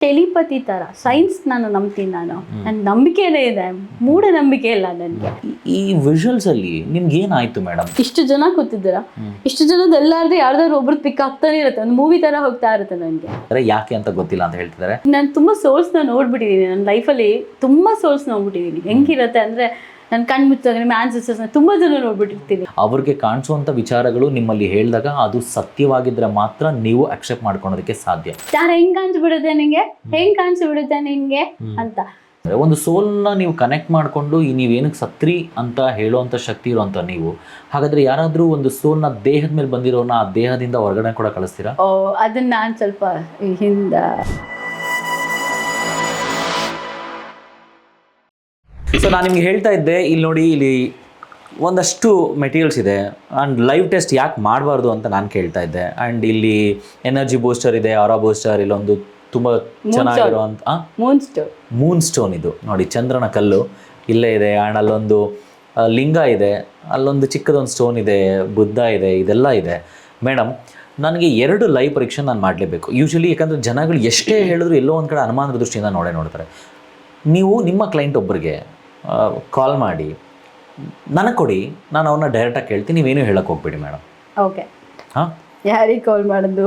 Telepathy ತರ science ನಾನು ನಂಬ್ತೀನಿ. ನನ್ನ ನಂಬಿಕೆನೇ ಇದೆ, ಮೂಢನಂಬಿಕೆ ಇಲ್ಲ ನನಗೆ. ಈ ವಿಜುವಲ್ಸ್ ಅಲ್ಲಿ ನಿಮ್ಗೆ ಏನಾಯ್ತು ಮೇಡಮ್? ಇಷ್ಟು ಜನ ಕೂತಿದ್ದೀರಾ, ಇಷ್ಟು ಜನದ ಎಲ್ಲಾರ್ದು ಯಾರ್ದಾದ್ರು ಒಬ್ರದ್ದು ಪಿಕ್ ಆಗ್ತಾನೆ ಇರುತ್ತೆ, ಒಂದು ಮೂವಿ ತರ ಹೋಗ್ತಾ ಇರುತ್ತೆ ನನಗೆ. ಯಾಕೆ ಅಂತ ಗೊತ್ತಿಲ್ಲ ಅಂತ ಹೇಳ್ತಿದ್ದಾರೆ. ನಾನು ತುಂಬಾ ಸೋಲ್ಸ್ ನ ನೋಡ್ಬಿಟ್ಟಿದೀನಿ ನನ್ನ ಲೈಫಲ್ಲಿ, ತುಂಬಾ ಸೋಲ್ಸ್ ನೋಡ್ಬಿಟ್ಟಿದೀನಿ. ಹೆಂಗಿರುತ್ತೆ ಅಂದ್ರೆ ನಾನು ಕಣ್ ಮುಚ್ಚಾಗ ನಿಮ್ಮ ಆನ್ಸರ್ಸ್ ತುಂಬಾ ಜನ ನೋಡ್ಬಿಟ್ಟಿರ್ತೀನಿ. ಅವ್ರಿಗೆ ಕಾಣಿಸುವಂತ ವಿಚಾರಗಳು ನಿಮ್ಮಲ್ಲಿ ಹೇಳಿದಾಗ ಅದು ಸತ್ಯವಾಗಿದ್ರೆ ಮಾತ್ರ ನೀವು ಅಕ್ಸೆಪ್ಟ್ ಮಾಡ್ಕೊಳೋದಕ್ಕೆ ಸಾಧ್ಯ. ಯಾರು ಹೆಂಗ್ ಕಾಣಿಸ್ಬಿಡುತ್ತೆ ನಿಂಗೆ, ಹೆಂಗ್ ಕಾಣಿಸ್ಬಿಡುತ್ತೆ ನಿಂಗೆ ಅಂತ. ಒಂದು ಸೋಲ್ನ ನೀವು ಕನೆಕ್ಟ್ ಮಾಡಿಕೊಂಡು ನೀವೇನಕ್ಕೆ ಸತ್ರಿ ಅಂತ ಹೇಳುವಂಥ ಶಕ್ತಿ ಇರುವಂಥ ನೀವು, ಹಾಗಾದ್ರೆ ಯಾರಾದರೂ ಒಂದು ಸೋಲ್ನ ದೇಹದ ಮೇಲೆ ಬಂದಿರೋನ ಆ ದೇಹದಿಂದ ಹೊರಗಡೆ ಕೂಡ ಕಳಿಸ್ತೀರಾ? ಅದನ್ನ ನಾನು ಸ್ವಲ್ಪ ಹಿಂದ ಸೊ ನಾನು ನಿಮ್ಗೆ ಹೇಳ್ತಾ ಇದ್ದೆ, ಇಲ್ಲಿ ನೋಡಿ, ಇಲ್ಲಿ ಒಂದಷ್ಟು ಮೆಟೀರಿಯಲ್ಸ್ ಇದೆ. ಆ್ಯಂಡ್ ಲೈವ್ ಟೆಸ್ಟ್ ಯಾಕೆ ಮಾಡಬಾರ್ದು ಅಂತ ನಾನು ಕೇಳ್ತಾ ಇದ್ದೆ. ಆ್ಯಂಡ್ ಇಲ್ಲಿ ಎನರ್ಜಿ ಬೂಸ್ಟರ್ ಇದೆ, ಆರಾ ಬೂಸ್ಟರ್, ಇಲ್ಲೊಂದು ತುಂಬ ಚೆನ್ನಾಗಿರುವಂಥ ಮೂನ್ ಸ್ಟೋನ್. ಇದು ನೋಡಿ, ಚಂದ್ರನ ಕಲ್ಲು ಇಲ್ಲೇ ಇದೆ. ಆ್ಯಂಡ್ ಅಲ್ಲೊಂದು ಲಿಂಗ ಇದೆ, ಅಲ್ಲೊಂದು ಚಿಕ್ಕದೊಂದು ಸ್ಟೋನ್ ಇದೆ, ಬುದ್ಧ ಇದೆ, ಇದೆಲ್ಲ ಇದೆ. ಮೇಡಮ್, ನನಗೆ 2 ಲೈವ್ ಪರೀಕ್ಷೆ ನಾನು ಮಾಡಲೇಬೇಕು ಯೂಶ್ವಲಿ. ಯಾಕಂದರೆ ಜನಗಳು ಎಷ್ಟೇ ಹೇಳಿದ್ರು ಎಲ್ಲೋ ಒಂದು ಕಡೆ ಅನುಮಾನದ ದೃಷ್ಟಿಯಿಂದ ನೋಡ್ತಾರೆ. ನೀವು ನಿಮ್ಮ ಕ್ಲೈಂಟ್ ಒಬ್ಬರಿಗೆ ಕಾಲ್ ಮಾಡಿ ನನಗೆ ಕೊಡಿ, ನಾನು ಅವ್ರನ್ನ ಡೈರೆಕ್ಟಾಗಿ ಕೇಳ್ತೀನಿ, ನೀವೇನು ಹೇಳಕ್ಕೆ ಹೋಗ್ಬೇಡಿ ಮೇಡಮ್. ಓಕೆ, ಹಾಂ, ಯಾರಿಗೆ ಕಾಲ್ ಮಾಡೋದು?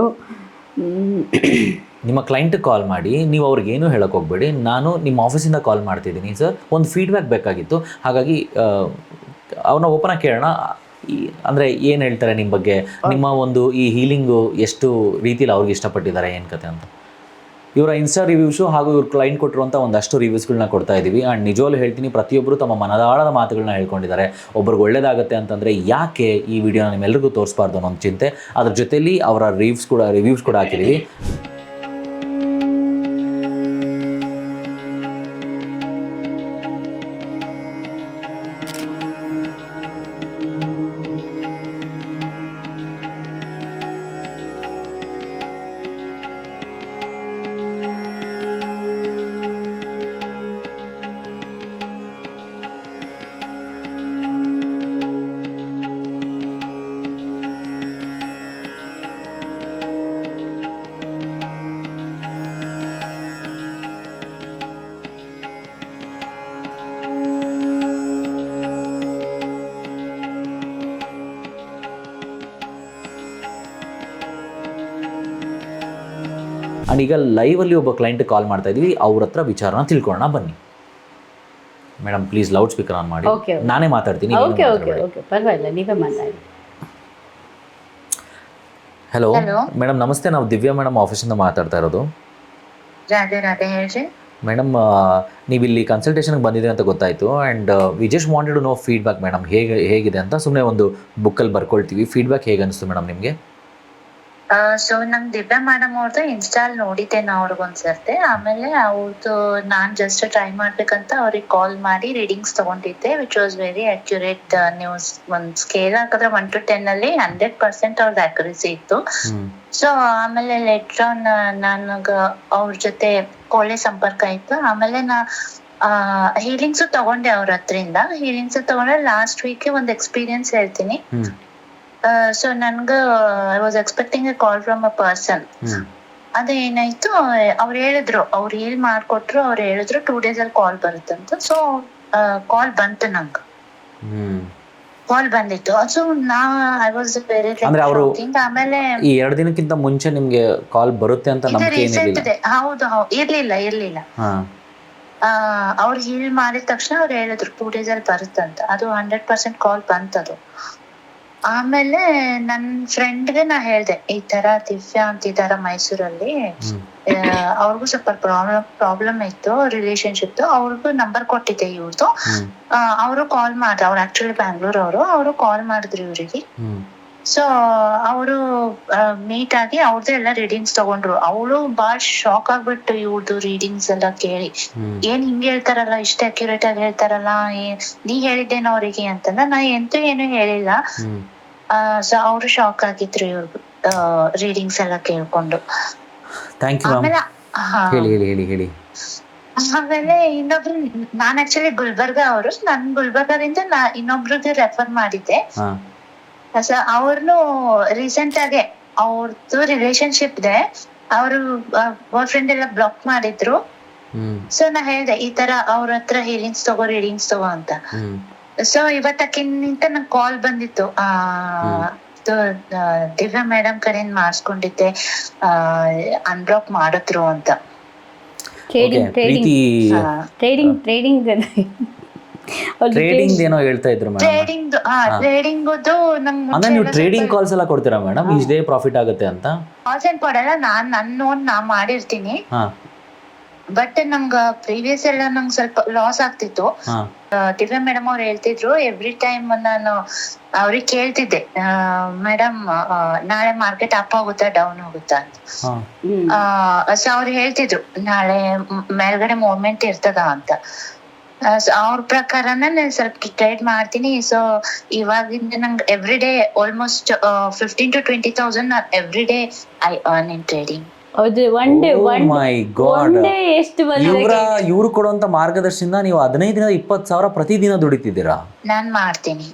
ನಿಮ್ಮ ಕ್ಲೈಂಟಿಗೆ ಕಾಲ್ ಮಾಡಿ, ನೀವು ಅವ್ರಿಗೇನು ಹೇಳಕ್ಕೆ ಹೋಗ್ಬೇಡಿ. ನಾನು ನಿಮ್ಮ ಆಫೀಸಿಂದ ಕಾಲ್ ಮಾಡ್ತಿದ್ದೀನಿ ಸರ್, ಒಂದು ಫೀಡ್ಬ್ಯಾಕ್ ಬೇಕಾಗಿತ್ತು, ಹಾಗಾಗಿ ಅವ್ರನ್ನ ಓಪನಾಗಿ ಕೇಳೋಣ. ಅಂದರೆ ಏನು ಹೇಳ್ತಾರೆ ನಿಮ್ಮ ಬಗ್ಗೆ, ನಿಮ್ಮ ಒಂದು ಈ ಹೀಲಿಂಗು ಎಷ್ಟು ರೀತಿಯಲ್ಲಿ ಅವ್ರಿಗೆ ಇಷ್ಟಪಟ್ಟಿದ್ದಾರೆ, ಏನು ಕತೆ ಅಂತ. ಇವರ ಇನ್ಸ್ಟಾ ರಿವ್ಯೂಸು ಹಾಗೂ ಇವ್ರ ಕ್ಲೈಂಟ್ ಕೊಟ್ಟಿರುವಂಥ ಒಂದಷ್ಟು ರಿವ್ಯೂಸ್ಗಳನ್ನ ಕೊಡ್ತಾ ಇದ್ದೀವಿ. ಆ್ಯಂಡ್ ನಿಜವಾಗ್ಲೂ ಹೇಳ್ತೀನಿ, ಪ್ರತಿಯೊಬ್ಬರು ತಮ್ಮ ಮನದಾಳದ ಮಾತುಗಳನ್ನ ಹೇಳ್ಕೊಂಡಿದ್ದಾರೆ. ಒಬ್ರಿಗೆ ಒಳ್ಳೇದಾಗುತ್ತೆ ಅಂತಂದರೆ ಯಾಕೆ ಈ ವಿಡಿಯೋನ ನಿಮ್ಮೆಲ್ಲರಿಗೂ ತೋರಿಸ್ಬಾರ್ದು ಅನ್ನೋ ಒಂದು ಚಿಂತೆ. ಅದ್ರ ಜೊತೆಲಿ ಅವರ ರಿವ್ಯೂಸ್ ಕೂಡ ಹಾಕಿದ್ದೀವಿ. ಆ್ಯಂಡ್ ಈಗ ಲೈವಲ್ಲಿ ಒಬ್ಬ ಕ್ಲೈಂಟ್ ಕಾಲ್ ಮಾಡ್ತಾ ಇದ್ದೀವಿ, ಅವ್ರ ಹತ್ರ ವಿಚಾರನ ತಿಳ್ಕೊಳ್ಳೋಣ ಬನ್ನಿ. Madam please loud speaker on ಮಾಡಿ. ನಾನೇ ಮಾತಾಡ್ತೀನಿ. ಪರವಾಗಿಲ್ಲ, ನೀವೇ ಮಾತಾಡಿ. ಹಲೋ ಮೇಡಮ್, ನಮಸ್ತೆ. ನಾವು ದಿವ್ಯಾ ಮೇಡಮ್ ಆಫೀಸಿಂದ ಮಾತಾಡ್ತಾ ಇರೋದು. ಮೇಡಮ್, ನೀವು ಇಲ್ಲಿ ಕನ್ಸಲ್ಟೇಷನ್ಗೆ ಬಂದಿದೆ ಅಂತ ಗೊತ್ತಾಯಿತು. And we just wanted to know feedback madam, ಹೇಗಿದೆ ಅಂತ. ಸುಮ್ಮನೆ ಒಂದು ಬುಕ್ಕಲ್ಲಿ ಬರ್ಕೊಳ್ತೀವಿ. ಫೀಡ್ಬ್ಯಾಕ್ ಹೇಗೆ ಅನಿಸ್ತು ಮೇಡಮ್ ನಿಮಗೆ? ಸೊ ನಂಗೆ ದಿವ್ಯಾ ಮೇಡಮ್ ಅವ್ರದ್ದು ಇನ್ಸ್ಟಾಲ್ ನೋಡಿದ್ದೆ ನಾ ಅವ್ರಿಗೊಂದ್ಸರ್ತೆ. ಆಮೇಲೆ ಅವ್ರದ್ದು ನಾನು ಜಸ್ಟ್ ಟ್ರೈ ಮಾಡ್ಬೇಕಂತ ಅವ್ರಿಗೆ ಕಾಲ್ ಮಾಡಿ ರೀಡಿಂಗ್ಸ್ ತಗೊಂಡಿದ್ದೆ, which was very accurate. News ಒಂದು ಸ್ಕೇಲ್ ಹಾಕಿದ್ರೆ 1 to 10 ಅಲ್ಲಿ 100% ಅವ್ರದ್ದು ಅಕ್ಯುರೇಸಿ ಇತ್ತು. ಸೊ ಆಮೇಲೆ ಲೆಟ್ರ್ ಆನ್ ನನಗೆ ಅವ್ರ ಜೊತೆ ಒಳ್ಳೆ ಸಂಪರ್ಕ ಇತ್ತು. ಆಮೇಲೆ ಹೀಲಿಂಗ್ಸು ತಗೊಂಡೆ ಅವ್ರ ಹತ್ರಿಂದ. ಹೀಲಿಂಗ್ಸ್ ತಗೊಂಡ್ರೆ ಲಾಸ್ಟ್ ವೀಕ್ ಒಂದು ಎಕ್ಸ್ಪೀರಿಯನ್ಸ್ ಹೇಳ್ತೀನಿ. ಸೊ ನನ್ಗೆ I was expecting A call from a person. ಅದು ಏನಾಯ್ತು, ಅವ್ರು ಹೇಳಿದ್ರು, ಅವ್ರು ಹೇಳಿ ಮಾಡ್ಕೊಟ್ರು. ಅವ್ರು ಹೇಳಿದ್ರು 2 days ಅಲ್ಲಿ ಕಾಲ್ ಬರುತ್ತಂತ. ಸೊ ಕಾಲ್ ಬಂತು, ನಂಗೆ ಕಾಲ್ ಬಂದಿತ್ತು. So I was very shocking. ಆಮೇಲೆ ಈ 2 ದಿನಕ್ಕಿಂತ ಮುಂಚೆ ನಿಮ್ಗೆ ಕಾಲ್ ಬರುತ್ತೆ ಅಂತ ರೀಸೆಂಟ್ ಇದೆ. ಹೌದು, ಇರ್ಲಿಲ್ಲ. ಅವ್ರು ಹೀಲ್ ಮಾಡಿದ ತಕ್ಷಣ ಅವ್ರು ಹೇಳಿದ್ರು 2 days ಅಲ್ಲಿ ಬರುತ್ತಂತ. ಅದು 100% ಕಾಲ್ ಬಂತದು. ಆಮೇಲೆ ನನ್ನ ಫ್ರೆಂಡ್ಗೆ ನಾ ಹೇಳ್ದೆ, ಈ ತರ ದಿವ್ಯಾ ಅಂತಿದಾರ ಮೈಸೂರಲ್ಲಿ, ಅವ್ರಿಗೂ ಸ್ವಲ್ಪ ಪ್ರಾಬ್ಲಮ್ ಇತ್ತು ರಿಲೇಶನ್ಶಿಪ್. ಅವ್ರಿಗೂ ನಂಬರ್ ಕೊಟ್ಟಿದ್ದೆ ಇವ್ರದ್ದು. ಅವರು ಕಾಲ್ ಮಾಡಿದ್ರು. ಅವ್ರು ಆಕ್ಚುಲಿ ಬ್ಯಾಂಗ್ಳೂರ್ ಅವರು ಕಾಲ್ ಮಾಡಿದ್ರು ಇವ್ರಿಗೆ. ಸೊ ಅವರು ಮೀಟ್ ಆಗಿ ಅವ್ರದ್ದು ಎಲ್ಲ ರೀಡಿಂಗ್ಸ್ ತಗೊಂಡ್ರು. ಅವಳು ಬಾಳ್ ಶಾಕ್ ಆಗ್ಬಿಟ್ಟು ಇವ್ರದ್ದು ರೀಡಿಂಗ್ಸ್ ಎಲ್ಲ ಕೇಳಿ, ಏನ್ ಹಿಂಗೆ ಹೇಳ್ತಾರಲ್ಲ, ಇಷ್ಟ ಅಕ್ಯುರೇಟ್ ಆಗಿ ಹೇಳ್ತಾರಲ್ಲ, ನೀ ಹೇಳಿದ್ದೇನೋ ಅವ್ರಿಗೆ ಅಂತಂದ. ನಾ ಎಂತೂ ಏನು ಹೇಳಿಲ್ಲ. ಸೊ ಅವರು ಶಾಕ್ ಆಗಿದ್ರು ಇವ್ರಿಗೆ ರೀಡಿಂಗ್ಸ್ ಎಲ್ಲ ಕೇಳ್ಕೊಂಡು. ಆಮೇಲೆ ಇನ್ನೊಬ್ರು, ನಾನ್ ಆಕ್ಚುಲಿ ಗುಲ್ಬರ್ಗ ಅವರು, ನನ್ ಗುಲ್ಬರ್ಗದಿಂದ ಇನ್ನೊಬ್ರಿಗೆ ರೆಫರ್ ಮಾಡಿದ್ದೆ. ಅವ್ರನ್ನು ರೀಸೆಂಟ್ ಆಗಿ ಅವ್ರದ್ದು ರಿಲೇಶನ್ಶಿಪ್ ಇದೆ. ಅವರು ಬಾಯ್ ಫ್ರೆಂಡ್ ಎಲ್ಲ ಬ್ಲಾಕ್ ಮಾಡಿದ್ರು. ಸೊ ನಾ ಹೇಳ್ದೆ ಈ ತರ ಅವ್ರ ಹತ್ರ ರೀಡಿಂಗ್ಸ್ ತಗೋ ಅಂತ. ಸೊ ಇವತ್ತಕ್ಕಿಂತ ನಂಗೆ ಕಾಲ್ ಬಂದಿತ್ತು, ದಿವ್ಯಾ ಮೇಡಮ್ ಕಡೆಯಿಂದ ಮಾಡಿಸ್ಕೊಂಡಿದ್ದೆ, ಅನ್ಬ್ಲಾಕ್ ಮಾಡಿದ್ರು ಅಂತ. ಟ್ರೇಡಿಂಗ್ ಟ್ರೇಡಿಂಗ್ ಏನೋ ಹೇಳ್ತಾ ಇದ್ರು ಮೇಡಮ್. ಟ್ರೇಡಿಂಗ್ ಅಂದ್ರೆ ನೀವು ಟ್ರೇಡಿಂಗ್ ಕಾಲ್ಸ್ ಎಲ್ಲ ಕೊಡ್ತೀರಾ ಮೇಡಮ್, ಇಷ್ಟೇ ಪ್ರಾಫಿಟ್ ಆಗುತ್ತೆ ಅಂತ? ಕಾಲ್ಸ್ ಏನ್ ಕೊಡಲ್ಲ, ನಾ ಮಾಡಿರ್ತೀನಿ. ಬಟ್ ನಂಗ ಪ್ರೀವಿಯಸ್ ಎಲ್ಲ ನಂಗೆ ಸ್ವಲ್ಪ ಲಾಸ್ ಆಗ್ತಿತ್ತು. ದಿವ್ಯಾ ಮೇಡಮ್ ಅವ್ರು ಹೇಳ್ತಿದ್ರು, ಎವ್ರಿ ಟೈಮ್ ನಾನು ಅವ್ರಿಗೆ ಕೇಳ್ತಿದ್ದೆ, ಮೇಡಮ್ ನಾಳೆ ಮಾರ್ಕೆಟ್ ಅಪ್ ಆಗುತ್ತಾ ಡೌನ್ ಆಗುತ್ತಾ ಅಂತ. ಸೊ ಅವ್ರು ಹೇಳ್ತಿದ್ರು ನಾಳೆ ಮೇಲ್ಗಡೆ ಮೂವ್ಮೆಂಟ್ ಇರ್ತದ ಅಂತ. ಅವ್ರ ಪ್ರಕಾರನ ನಾನು ಸ್ವಲ್ಪ ಟ್ರೇಡ್ ಮಾಡ್ತೀನಿ. ಸೊ ಇವಾಗಿಂದ ನಂಗೆ every day almost 15,000 to 20,000 every day I earn in trading. ಇವ್ರು ಕೊಡುವಂತ ಮಾರ್ಗದರ್ಶನ ನೀವು 15,000 20,000 ಪ್ರತಿದಿನ ದುಡಿತಿದ್ದೀರಾ? ನಾನ್ ಮಾಡ್ತೀನಿ,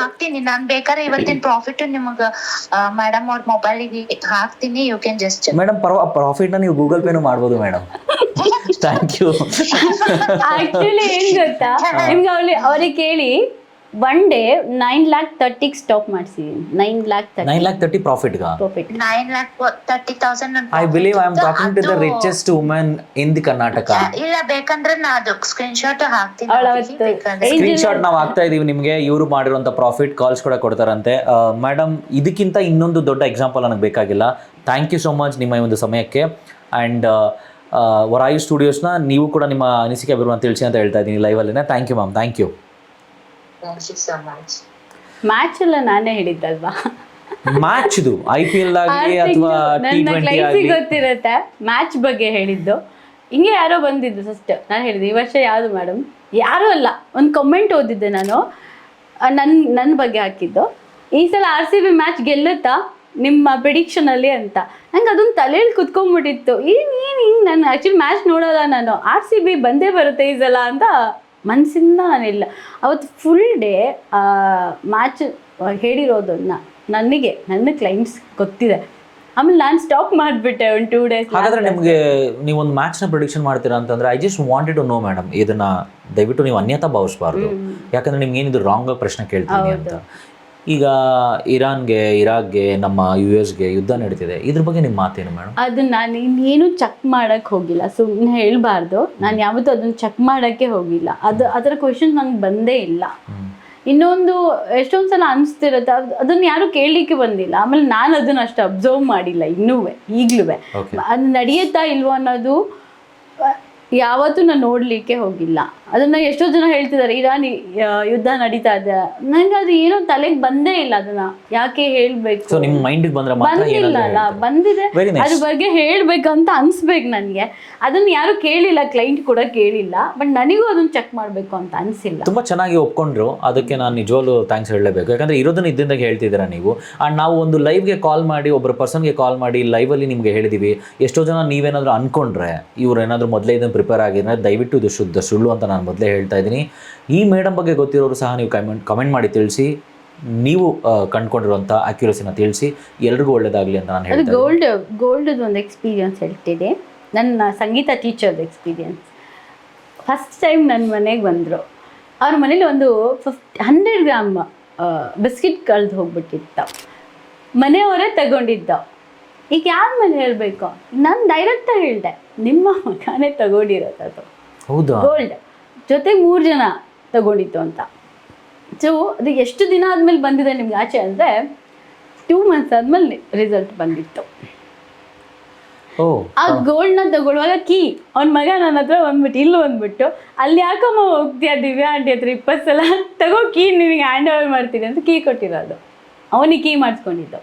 ಹಾಕ್ತೀನಿ. ನಾನ್ ಬೇಕಾದ್ರೆ ಇವತ್ತಿನ ಪ್ರಾಫಿಟ್ ನಿಮಗ ಮೇಡಮ್ ಅವ್ರ ಮೊಬೈಲಿಗೆ ಹಾಕ್ತೀನಿ. You can just madam profit ನ ನೀವು ಗೂಗಲ್ ಪೇನು ಮಾಡ್ಬೋದು ಮೇಡಮ್. Thank you. ಆಕ್ಚುಲಿ ಏನ್ ಗೊತ್ತಾ, ನಿಮ್ಗೆ ಅವ್ರಿಗೆ ಕೇಳಿ ಒನ್ ಡೇ 9,30,000 ಸ್ಟಾಕ್ ಮಾಡಿಸಿದೀನಿ. 9,30,000 profit. 9,30,000. I believe I am talking to the richest woman in the Karnataka. ಇಲ್ಲ ಬೇಕಂದ್ರೆ ನಾ ಅದು ಸ್ಕ್ರೀನ್ ಶಾಟ್ ಹಾಕ್ತೀನಿ. ಸ್ಕ್ರೀನ್ ಶಾಟ್ ನಾವು ಹಾಕ್ತಾ ಇದೀವಿ ನಿಮಗೆ. ಇವರು ಮಾಡಿರುವಂತ ಪ್ರಾಫಿಟ್ ಕಾಲ್ಸ್ ಕೂಡ ಕೊಡ್ತಾರಂತೆ. ಮೇಡಮ್ ಇದಕ್ಕಿಂತ ಇನ್ನೊಂದು ದೊಡ್ಡ ಎಕ್ಸಾಂಪಲ್ ನನಗೆ ಬೇಕಾಗಿಲ್ಲ. ಥ್ಯಾಂಕ್ ಯು ಸೋ ಮಚ್ ನಿಮ್ಮ ಈ ಒಂದು ಸಮಯಕ್ಕೆ. ಆ್ಯಂಡ್ ವರಾಯು ಸ್ಟುಡಿಯೋಸ್ನ ನೀವು ಕೂಡ ನಿಮ್ಮ ಅನಿಸಿಕೆ ಬರುವಂತ ತಿಳಿಸಿ ಅಂತ ಹೇಳ್ತಾ ಇದ್ದೀನಿ ಲೈವಲ್ಲೇ. Thank you ma'am, thank you. Match ಎಲ್ಲ ನಾನೇ ಹೇಳಿದ್ದಲ್ವಾ? ಮ್ಯಾಚ್ ಇದು IPL ಆಗಲಿ ಅಥವಾ T20 ಆಗಲಿ ಗೊತ್ತಿರುತ್ತೆ. ಮ್ಯಾಚ್ ಬಗ್ಗೆ ಹೇಳಿದ್ದು ಹಿಂಗೆ ಯಾರೋ ಬಂದಿದ್ದು ಫಸ್ಟ್. ನಾನು ಹೇಳಿದೆ ಈ ವರ್ಷ ಯಾವುದು ಮೇಡಮ್, ಯಾರು ಅಲ್ಲ, ಒಂದು ಕಮೆಂಟ್ ಓದಿದ್ದೆ ನಾನು, ನನ್ನ ಬಗ್ಗೆ ಹಾಕಿದ್ದು, ಈ ಸಲ RCB ಮ್ಯಾಚ್ ಗೆಲ್ಲುತ್ತಾ ನಿಮ್ಮ ಪ್ರಿಡಿಕ್ಷನ್ ಅಲ್ಲಿ ಅಂತ. ನಂಗೆ ಅದೊಂದು ತಲೆಯಲ್ಲಿ ಕುತ್ಕೊಂಡ್ಬಿಟ್ಟಿತ್ತು. ಹಿಂಗೆ ನಾನು ಆ್ಯಕ್ಚುಲಿ ಮ್ಯಾಚ್ ನೋಡೋಲ್ಲ ನಾನು, RCB ಬಂದೇ ಬರುತ್ತೆ ಈ ಸಲ ಅಂತ ಮನಸ್ಸಿಂದ ನಾನಿಲ್ಲ. ಅವತ್ತು ಫುಲ್ ಡೇ ಮ್ಯಾಚ್ ಹೇಳಿರೋದನ್ನ ನನ್ನ ಕ್ಲೈಂಟ್ಸ್ ಗೊತ್ತಿದೆ. ಆಮೇಲೆ ನಾನು ಸ್ಟಾಪ್ ಮಾಡಿಬಿಟ್ಟೆ ಒಂದು 2 days. ಹಾಗಾದ್ರೆ ನಿಮಗೆ ನೀವೊಂದು ಮ್ಯಾಚ್ನ ಪ್ರಿಡಿಕ್ಷನ್ ಮಾಡ್ತೀರಾ ಅಂತಂದ್ರೆ I just wanted to know madam, ಇದನ್ನ ದಯವಿಟ್ಟು ನೀವು ಅನ್ಯತಾ ಭಾವಿಸಬಾರ್ದು. ಯಾಕಂದ್ರೆ ನಿಮ್ಗೆ ಏನಿದು ರಾಂಗ್ ಪ್ರಶ್ನೆ ಕೇಳ್ತೀನಿ ಅಂತ. ಈಗ ಇರಾನ್ಗೆ, ಇರಾಕ್ಗೆ, ನಮ್ಮ US-ಗೆ ಯುದ್ಧ ನಡೀತಿದೆ, ಇದ್ರ ಬಗ್ಗೆ ನಿಮ್ಮ ಮಾತೇನು ಮೇಡಮ್? ಅದನ್ನ ನಾನು ಇನ್ನೇನು ಚೆಕ್ ಮಾಡಕ್ಕೆ ಹೋಗಿಲ್ಲ, ಸುಮ್ಮನೆ ಹೇಳ್ಬಾರ್ದು. ನಾನು ಯಾವತ್ತೂ ಅದನ್ನ ಚೆಕ್ ಮಾಡೋಕ್ಕೆ ಹೋಗಿಲ್ಲ. ಅದರ ಕ್ವೆಶನ್ ನಂಗೆ ಬಂದೇ ಇಲ್ಲ. ಇನ್ನೊಂದು ಎಷ್ಟೊಂದು ಸಲ ಅನಿಸ್ತಿರುತ್ತೆ, ಅದನ್ನ ಯಾರು ಕೇಳಲಿಕ್ಕೆ ಬಂದಿಲ್ಲ. ಆಮೇಲೆ ನಾನು ಅದನ್ನ ಅಷ್ಟು ಅಬ್ಸರ್ವ್ ಮಾಡಿಲ್ಲ ಈಗಲೂ. ಅದು ನಡೆಯುತ್ತಾ ಇಲ್ವೋ ಅನ್ನೋದು ಯಾವತ್ತೂ ನಾನು ನೋಡಲಿಕ್ಕೆ ಹೋಗಿಲ್ಲ. ಅದನ್ನ ಎಷ್ಟೋ ಜನ ಹೇಳ್ತಿದ್ದಾರೆ ಇರಾನ್ ಯುದ್ಧ ನಡೀತಾ ಇದೆ, ನಂಗೆ ಅದು ಏನೋ ತಲೆಗೆ ಬಂದೇ ಇಲ್ಲ. ಅದನ್ನ ಯಾಕೆ ಹೇಳ್ಬೇಕು, ಬಂದಿಲ್ಲ ಅಲ್ಲ, ಬಂದಿದೆ ಅದ್ರ ಬಗ್ಗೆ ಹೇಳ್ಬೇಕಂತ ಅನ್ಸ್ಬೇಕು ನನಗೆ. ಅದನ್ನ ಯಾರು ಕೇಳಿಲ್ಲ, ಕ್ಲೈಂಟ್ ಕೂಡ ಕೇಳಿಲ್ಲ. ಬಟ್ ನನಗೂ ಅದನ್ನ ಚೆಕ್ ಮಾಡಬೇಕು ಅಂತ ಅನ್ಸಿಲ್ಲ. ತುಂಬಾ ಚೆನ್ನಾಗಿ ಒಪ್ಕೊಂಡ್ರು, ಅದಕ್ಕೆ ನಾನು ನಿಜವಾಗ್ಲೂ ಥ್ಯಾಂಕ್ಸ್ ಹೇಳಲೇಬೇಕು. ಯಾಕಂದ್ರೆ ಇರೋದನ್ನ ಇದ್ದಂದಾಗ ಹೇಳ್ತಿದ್ದೀರಾ ನೀವು. ಆ್ಯಂಡ್ ನಾವು ಒಂದು ಲೈವ್ಗೆ ಕಾಲ್ ಮಾಡಿ, ಒಬ್ಬರ ಪರ್ಸನ್ಗೆ ಕಾಲ್ ಮಾಡಿ ಲೈವಲ್ಲಿ ನಿಮಗೆ ಹೇಳಿದೀವಿ. ಎಷ್ಟೋ ಜನ ನೀವೇನಾದರೂ ಅನ್ಕೊಂಡ್ರೆ ಇವ್ರು ಏನಾದರೂ ಮೊದಲೇ ಇದನ್ನು ಪ್ರಿಪೇರ್ ಆಗಿದ್ರೆ ದಯವಿಟ್ಟು ಇದು ಶುದ್ಧ ಸುಳ್ಳು ಅಂತ ನಾನು ಮೊದಲೇ ಹೇಳ್ತಾ ಇದ್ದೀನಿ. ಈ ಮೇಡಮ್ ಬಗ್ಗೆ ಗೊತ್ತಿರೋರು ಸಹ ನೀವು ಕಮೆಂಟ್ ಮಾಡಿ ತಿಳಿಸಿ, ನೀವು ಕಂಡುಕೊಂಡಿರುವಂಥ ಅಕ್ಯುರಸಿನ ತಿಳಿಸಿ. ಎಲ್ರಿಗೂ ಒಳ್ಳೇದಾಗಲಿ ಅಂತ ನಾನು ಹೇಳ್ತೀನಿ. ಗೋಲ್ಡ್ ಒಂದು ಎಕ್ಸ್ಪೀರಿಯನ್ಸ್ ಹೇಳ್ತಿದೆ, ನನ್ನ ಸಂಗೀತ ಟೀಚರ್ದು ಎಕ್ಸ್ಪೀರಿಯನ್ಸ್. ಫಸ್ಟ್ ಟೈಮ್ ನನ್ನ ಮನೆಗೆ ಬಂದರು. ಅವ್ರ ಮನೇಲಿ ಒಂದು 100 ಗ್ರಾಮ್ ಬಿಸ್ಕಿಟ್ ಕಳೆದು ಹೋಗ್ಬಿಟ್ಟಿತ್ತು. ಮನೆಯವರೇ ತಗೊಂಡಿದ್ದ. ಈಗ ಯಾರ ಮೇಲೆ ಹೇಳಬೇಕು, ನಾನು ಡೈರೆಕ್ಟಾಗಿ ಹೇಳಿದೆ, ನಿಮ್ಮ ಮಗನೇ ತಗೊಂಡಿರೋದು ಹೌದಾ ಗೋಲ್ಡ್, ಜೊತೆಗೆ 3 ಜನ ತಗೊಂಡಿತ್ತು ಅಂತ. ಸೊ ಅದು ಎಷ್ಟು ದಿನ ಆದಮೇಲೆ ಬಂದಿದೆ ನಿಮ್ಗೆ ಆಚೆ ಅಂದರೆ 2 months ಆದಮೇಲೆ ರಿಸಲ್ಟ್ ಬಂದಿತ್ತು. ಆ ಗೋಲ್ಡ್ನ ತಗೊಳ್ಳುವಾಗ ಕೀ ಅವ್ನ ಮಗ ನನ್ನ ಹತ್ರ ಬಂದ್ಬಿಟ್ಟು ಇಲ್ಲಿ ಬಂದ್ಬಿಟ್ಟು, ಅಲ್ಲಿ ಯಾಕಮ್ಮ ಹೋಗ್ತೀಯಾ ದಿವ್ಯಾ ಆಂಟಿ ಹತ್ರ 20 ಸಲ ತಗೋ ಕೀ ನಿನಗೆ ಹ್ಯಾಂಡ್ ಓವರ್ ಮಾಡ್ತೀನಿ ಅಂತ ಕೀ ಕೊಟ್ಟಿರೋದು. ಅವನಿಗೆ ಕೀ ಮಾಡಿಸ್ಕೊಂಡಿದ್ದು.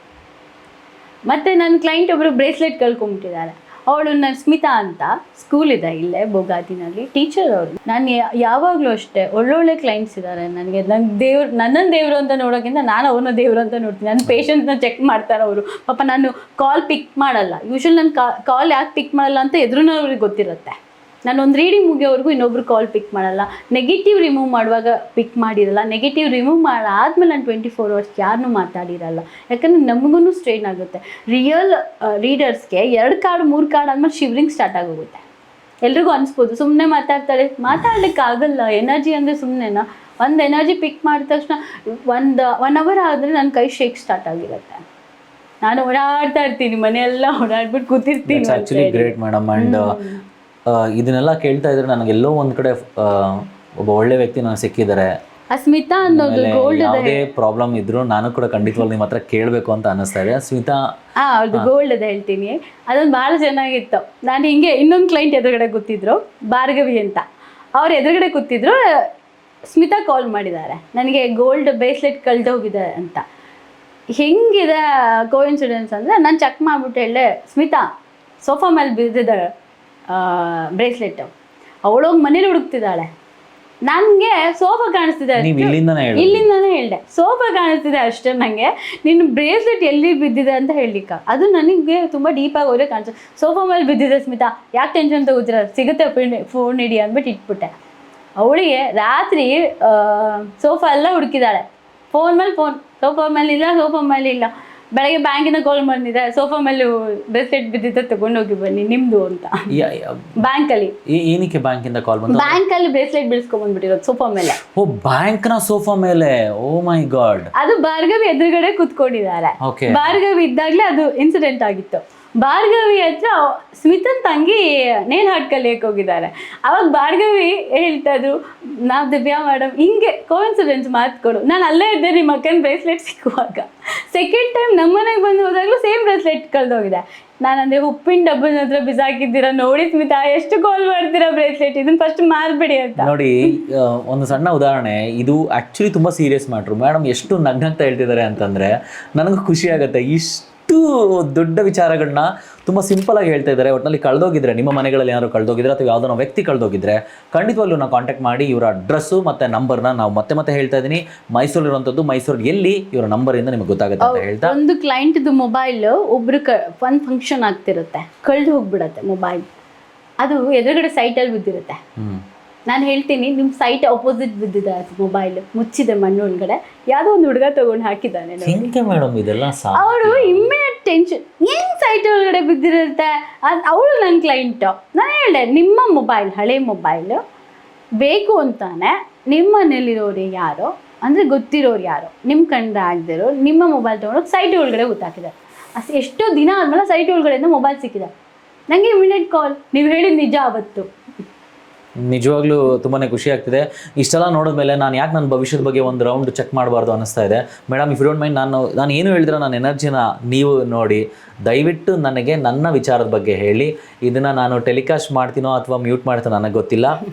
ಮತ್ತು ನನ್ನ ಕ್ಲೈಂಟ್ ಒಬ್ಬರು ಬ್ರೇಸ್ಲೆಟ್ ಕಳ್ಕೊಂಬಿಟ್ಟಿದ್ದಾರೆ. ಅವಳು ನನ್ನ ಸ್ಮಿತಾ ಅಂತ, ಸ್ಕೂಲ್ ಇದೆ ಇಲ್ಲೇ ಬೋಗಾತಿನಲ್ಲಿ, ಟೀಚರ್ ಅವರು. ನಾನು ಯಾವಾಗಲೂ ಅಷ್ಟೇ ಒಳ್ಳೊಳ್ಳೆ ಕ್ಲೈಂಟ್ಸ್ ಇದ್ದಾರೆ ನನಗೆ. ನನ್ನನ್ನು ದೇವರು ಅಂತ ನೋಡೋಕ್ಕಿಂತ ನಾನು ಅವ್ರನ್ನ ದೇವರು ಅಂತ ನೋಡ್ತೀನಿ. ನನ್ನ ಪೇಷಂಟ್ನ ಚೆಕ್ ಮಾಡ್ತಾರೆ ಅವರು. ಪಾಪ ನಾನು ಕಾಲ್ ಪಿಕ್ ಮಾಡಲ್ಲ, ಯೂಶ್ವಲಿ ನನ್ನ ಕಾಲ್ ಯಾಕೆ ಪಿಕ್ ಮಾಡಲ್ಲ ಅಂತ ಎದುರುನವ್ರಿಗೆ ಗೊತ್ತಿರುತ್ತೆ. ನಾನು ಒಂದು ರೀಡಿಂಗ್ ಮುಗಿಯೋವರೆಗೂ ಇನ್ನೊಬ್ರು ಕಾಲ್ ಪಿಕ್ ಮಾಡಲ್ಲ. ನೆಗೆಟಿವ್ ರಿಮೂವ್ ಮಾಡುವಾಗ ಪಿಕ್ ಮಾಡಿರಲ್ಲ. ನೆಗೆಟಿವ್ ರಿಮೂವ್ ಮಾಡಾದ್ಮೇಲೆ ನಾನು 24 hours ಯಾರನ್ನೂ ಮಾತಾಡಿರಲ್ಲ. ಯಾಕಂದರೆ ನಮಗೂ ಸ್ಟ್ರೈನ್ ಆಗುತ್ತೆ. ರಿಯಲ್ ರೀಡರ್ಸ್ಗೆ 2 ಕಾರ್ಡ್ 3 ಕಾರ್ಡ್ ಆದ್ಮೇಲೆ ಶಿವರಿಂಗ್ ಸ್ಟಾರ್ಟ್ ಆಗೋಗುತ್ತೆ. ಎಲ್ರಿಗೂ ಅನಿಸ್ಬೋದು ಸುಮ್ಮನೆ ಮಾತಾಡ್ತಾಳೆ, ಮಾತಾಡ್ಲಿಕ್ಕಾಗಲ್ಲ. ಎನರ್ಜಿ ಅಂದರೆ ಸುಮ್ಮನೆನಾ? ಒಂದು ಎನರ್ಜಿ ಪಿಕ್ ಮಾಡಿದ ತಕ್ಷಣ 1 hour ಆದರೆ ನನ್ನ ಕೈ ಶೇಕ್ ಸ್ಟಾರ್ಟ್ ಆಗಿರುತ್ತೆ. ನಾನು ಓಡಾಡ್ತಾ ಇರ್ತೀನಿ, ಮನೆಯೆಲ್ಲ ಓಡಾಡ್ಬಿಟ್ಟು ಕೂತಿರ್ತೀನಿ. Actually great madam. ಆ್ಯಂಡ್ ಇದನ್ನೆಲ್ಲ ಕೇಳ್ತಾ ಇದ್ರೆ ನನಗೆಲ್ಲೋ ಒಂದು ಕಡೆ ಒಬ್ಬ ಒಳ್ಳೆ ವ್ಯಕ್ತಿ ನನಗೆ ಸಿಕ್ಕಿದ್ದಾರೆ. ಸ್ಮಿತಾ ಅನ್ನೋದು ಗೋಲ್ಡ್ ಯಾವುದೇ ಪ್ರಾಬ್ಲಮ್ ಇದ್ರು ನಾನು ಕೂಡ ಖಂಡಿತವಾಗ್ಲೂ ನಿಮ್ಮ ಹತ್ರ ಕೇಳಬೇಕು ಅಂತ ಅನ್ನಿಸ್ತಾ ಇದೆ. ಸ್ಮಿತಾ ಅವ್ರದ್ದು ಗೋಲ್ಡ್ ಅದ ಹೇಳ್ತೀನಿ. ಅದೊಂದು ಭಾಳ ಚೆನ್ನಾಗಿತ್ತು. ನಾನು ಹಿಂಗೆ ಇನ್ನೊಂದು ಕ್ಲೈಂಟ್ ಎದುರುಗಡೆ ಕೂತಿದ್ರು, ಭಾರ್ಗವಿ ಅಂತ. ಅವ್ರು ಎದುರುಗಡೆ ಕೂತಿದ್ರು. ಸ್ಮಿತಾ ಕಾಲ್ ಮಾಡಿದ್ದಾರೆ ನನಗೆ, ಗೋಲ್ಡ್ ಬ್ರೇಸ್ಲೆಟ್ ಕಳೆದೋಗಿದೆ ಅಂತ. ಹೆಂಗಿದೆ ಕೋಇನ್ಸಿಡೆನ್ಸ್ ಅಂದರೆ, ನಾನು ಚೆಕ್ ಮಾಡಿಬಿಟ್ಟು ಹೇಳಿದೆ, ಸ್ಮಿತಾ ಸೋಫಾ ಮೇಲೆ ಬಿದ್ದಿದ್ದಾಳೆ ಬ್ರೇಸ್ಲೆಟ್. ಅವಳೋಗಿ ಮನೇಲಿ ಹುಡುಕ್ತಿದ್ದಾಳೆ. ನನಗೆ ಸೋಫಾ ಕಾಣಿಸ್ತಿದೆ, ಇಲ್ಲಿಂದಾನೇ ಹೇಳಿದೆ ಸೋಫಾ ಕಾಣಿಸ್ತಿದೆ ಅಷ್ಟೇ. ನನಗೆ ನಿನ್ನ ಬ್ರೇಸ್ಲೆಟ್ ಎಲ್ಲಿ ಬಿದ್ದಿದೆ ಅಂತ ಹೇಳಲಿಕ್ಕೆ, ಅದು ನನಗೆ ತುಂಬ ಡೀಪಾಗಿ ಹೋದ್ರೆ ಕಾಣಿಸ್ತದೆ. ಸೋಫಾ ಮೇಲೆ ಬಿದ್ದಿದೆ ಸ್ಮಿತಾ, ಯಾಕೆ ಟೆನ್ಷನ್ ತಗೋತೀರ, ಸಿಗುತ್ತೆ ಫೋನ್ ಇಡಿ ಅಂದ್ಬಿಟ್ಟು ಇಟ್ಬಿಟ್ಟೆ. ಅವಳಿಗೆ ರಾತ್ರಿ ಸೋಫಾ ಎಲ್ಲ ಹುಡುಕಿದ್ದಾಳೆ. ಫೋನ್ ಮೇಲೆ ಫೋನ್, ಸೋಫಾ ಮೇಲೆ ಇಲ್ಲ, ಸೋಫಾ ಮೇಲೆ ಇಲ್ಲ. ಬೆಳಗ್ಗೆ ಬ್ಯಾಂಕಿಂದ ಕಾಲ್ ಬಂದಿದೆ, ಸೋಫಾ ಮೇಲೆ ಬ್ರೇಸ್ಲೆಟ್ ಬಿದ್ದಿದ್ದ ತಗೊಂಡೋಗಿ ಬನ್ನಿ ನಿಮ್ದು ಅಂತ. ಬ್ಯಾಂಕಲ್ಲಿ ಏನಕ್ಕೆ ಬ್ಯಾಂಕಿಂದ ಕಾಲ್ ಬಂತು? ಬ್ಯಾಂಕಲ್ಲಿ ಬ್ರೇಸ್ಲೆಟ್ ಬಿಡಿಸ್ಕೊಂಡ್ ಬಂದ್ಬಿಟ್ಟಿರೋದು ಸೋಫಾ ಮೇಲೆ. ಓ, ಬ್ಯಾಂಕ್ನ ಸೋಫಾ ಮೇಲೆ. ಓ ಮೈ ಗಾಡ್. ಅದು ಭಾರ್ಗವಿ ಎದುರುಗಡೆ ಕುತ್ಕೊಂಡಿದ್ದಾರೆ. ಭಾರ್ಗವಿ ಇದ್ದಾಗಲೇ ಅದು ಇನ್ಸಿಡೆಂಟ್ ಆಗಿತ್ತು. ಭಾರ್ಗವಿ ಹತ್ರ ಸ್ಮಿತನ್ ತಂಗಿ ನೇಲ್ ಹಾರ್ಟ್ ಕಲಿಯಕ್ಕೆ ಹೋಗಿದ್ದಾರೆ. ಅವಾಗ ಭಾರ್ಗವಿ ಹೇಳ್ತಾ ಇದ್ರು, ನಾವು ದಿವ್ಯಾ ಮೇಡಮ್ ಹಿಂಗೆ ಕೋಇನ್ಸಿಡೆನ್ಸ್ ಮಾತ್ಕೊಡು, ನಾನು ಅಲ್ಲೇ ಇದ್ದೆ ನಿಮ್ಮ ಅಕ್ಕನ ಬ್ರೇಸ್ಲೆಟ್ ಸಿಕ್ಕುವಾಗ. ಸೆಕೆಂಡ್ ಟೈಮ್ ನಮ್ಮನೆಗೆ ಬಂದು ಹೋದಾಗಲೂ ಸೇಮ್ ಬ್ರೇಸ್ಲೆಟ್ ಕಳೆದೋಗಿದೆ. ನಾನು ಅಂದರೆ ಉಪ್ಪಿನ ಡಬ್ಬನ ಹತ್ರ ಬಿಸಾಕಿದ್ದೀರಾ ನೋಡಿ ಸ್ಮಿತಾ, ಎಷ್ಟು ಕಾಲ್ ಮಾಡ್ತೀರಾ ಬ್ರೇಸ್ಲೆಟ್, ಇದನ್ನ ಫಸ್ಟ್ ಮಾರ್ಬಿಡಿ ಅಂತ. ನೋಡಿ, ಒಂದು ಸಣ್ಣ ಉದಾಹರಣೆ. ಇದು ಆ್ಯಕ್ಚುಲಿ ತುಂಬ ಸೀರಿಯಸ್ ಮ್ಯಾಟ್ರು. ಮೇಡಮ್ ಎಷ್ಟು ನಗ್ನಗ್ತಾ ಹೇಳ್ತಿದ್ದಾರೆ ಅಂತಂದರೆ ನನಗೂ ಖುಷಿ ಆಗುತ್ತೆ. ಇಷ್ಟು ದೊಡ್ಡ ವಿಚಾರಗಳನ್ನ ತುಂಬ ಸಿಂಪಲಾಗಿ ಹೇಳ್ತಾ ಇದ್ದಾರೆ. ಒಟ್ಟಿನಲ್ಲಿ ಕಳೆದೋಗಿದ್ರೆ, ನಿಮ್ಮ ಮನೆಗಳಲ್ಲಿ ಏನಾದ್ರು ಕಳೆದೋಗಿದ್ರೆ ಅಥವಾ ಯಾವುದೋ ವ್ಯಕ್ತಿ ಕಳೆದೋಗಿದ್ರೆ ಖಂಡಿತವಾಗ್ಲೂ ನಾವು ಕಾಂಟ್ಯಾಕ್ಟ್ ಮಾಡಿ ಇವರ ಅಡ್ರೆಸ್ಸು ಮತ್ತು ನಂಬರ್ನ ನಾವು ಮತ್ತೆ ಹೇಳ್ತಾ ಇದ್ದೀನಿ. ಮೈಸೂರಿರುವಂಥದ್ದು, ಮೈಸೂರು ಎಲ್ಲಿ ಇವರ ನಂಬರಿಂದ ನಿಮಗೆ ಗೊತ್ತಾಗುತ್ತೆ ಅಂತ ಹೇಳ್ತಾ, ಒಂದು ಕ್ಲೈಂಟ್ದು ಮೊಬೈಲ್ ಒಬ್ರು ಒಂದು ಫಂಕ್ಷನ್ ಆಗ್ತಿರುತ್ತೆ, ಕಳೆದು ಹೋಗ್ಬಿಡತ್ತೆ ಮೊಬೈಲ್. ಅದು ಎದುರುಗಡೆ ಸೈಟಲ್ಲಿ ಬಿದ್ದಿರುತ್ತೆ. ನಾನು ಹೇಳ್ತೀನಿ, ನಿಮ್ಮ ಸೈಟ್ ಅಪೋಸಿಟ್ ಬಿದ್ದಿದೆ ಅದು ಮೊಬೈಲ್, ಮುಚ್ಚಿದೆ ಮಣ್ಣು ಒಳಗಡೆ. ಯಾವುದೋ ಒಂದು ಹುಡುಗ ತಗೊಂಡು ಹಾಕಿದ್ದಾನೆ. ಮೇಡಮ್ ಇದೆಲ್ಲ ಅವಳು ಇಮ್ಮಿಡಿಯೇಟ್ ಟೆನ್ಷನ್, ಏನು ಸೈಟ್ ಒಳಗಡೆ ಬಿದ್ದಿರುತ್ತೆ. ಅವಳು ನನ್ನ ಕ್ಲೈಂಟು. ನಾನು ಹೇಳಿದೆ, ನಿಮ್ಮ ಮೊಬೈಲ್ ಹಳೆ ಮೊಬೈಲ್ ಬೇಕು ಅಂತಾನೆ ನಿಮ್ಮ ಮನೇಲಿರೋರು ಯಾರೋ ಅಂದರೆ ಗೊತ್ತಿರೋರು ಯಾರೋ ನಿಮ್ಮ ಕಂಡ್ರೆ ಆಗದಿರೋ ನಿಮ್ಮ ಮೊಬೈಲ್ ತೊಗೊಂಡೋಗಿ ಸೈಟ್ ಒಳಗಡೆ ಗೊತ್ತಾಕಿದ್ದಾರೆ. ಎಷ್ಟೋ ದಿನ ಆದಮೇಲೆ ಸೈಟ್ ಒಳಗಡೆಯಿಂದ ಮೊಬೈಲ್ ಸಿಕ್ಕಿದೆ. ನನಗೆ ಇಮಿಡಿಯೇಟ್ ಕಾಲ್, ನೀವು ಹೇಳಿದ ನಿಜ ಅವತ್ತು. ನಿಜವಾಗ್ಲೂ ತುಂಬಾ ಖುಷಿ ಆಗ್ತಿದೆ. ಇಷ್ಟೆಲ್ಲ ನೋಡಿದ್ಮೇಲೆ ನಾನು ಯಾಕೆ ನನ್ನ ಭವಿಷ್ಯದ ಬಗ್ಗೆ ಒಂದು ರೌಂಡ್ ಚೆಕ್ ಮಾಡಬಾರ್ದು ಅನ್ನಿಸ್ತಾ ಇದೆ. Madam, if you don't mind, ನಾನು ಏನು ಹೇಳಿದ್ರೆ ನನ್ನ ಎನರ್ಜಿನ ನೀವು ನೋಡಿ ದಯವಿಟ್ಟು ನನಗೆ ನನ್ನ ವಿಚಾರದ ಬಗ್ಗೆ ಹೇಳಿ. ಇದನ್ನು ನಾನು ಟೆಲಿಕಾಸ್ಟ್ ಮಾಡ್ತೀನೋ ಅಥವಾ ಮ್ಯೂಟ್ ಮಾಡ್ತೀನೋ ನನಗೆ ಗೊತ್ತಿಲ್ಲ.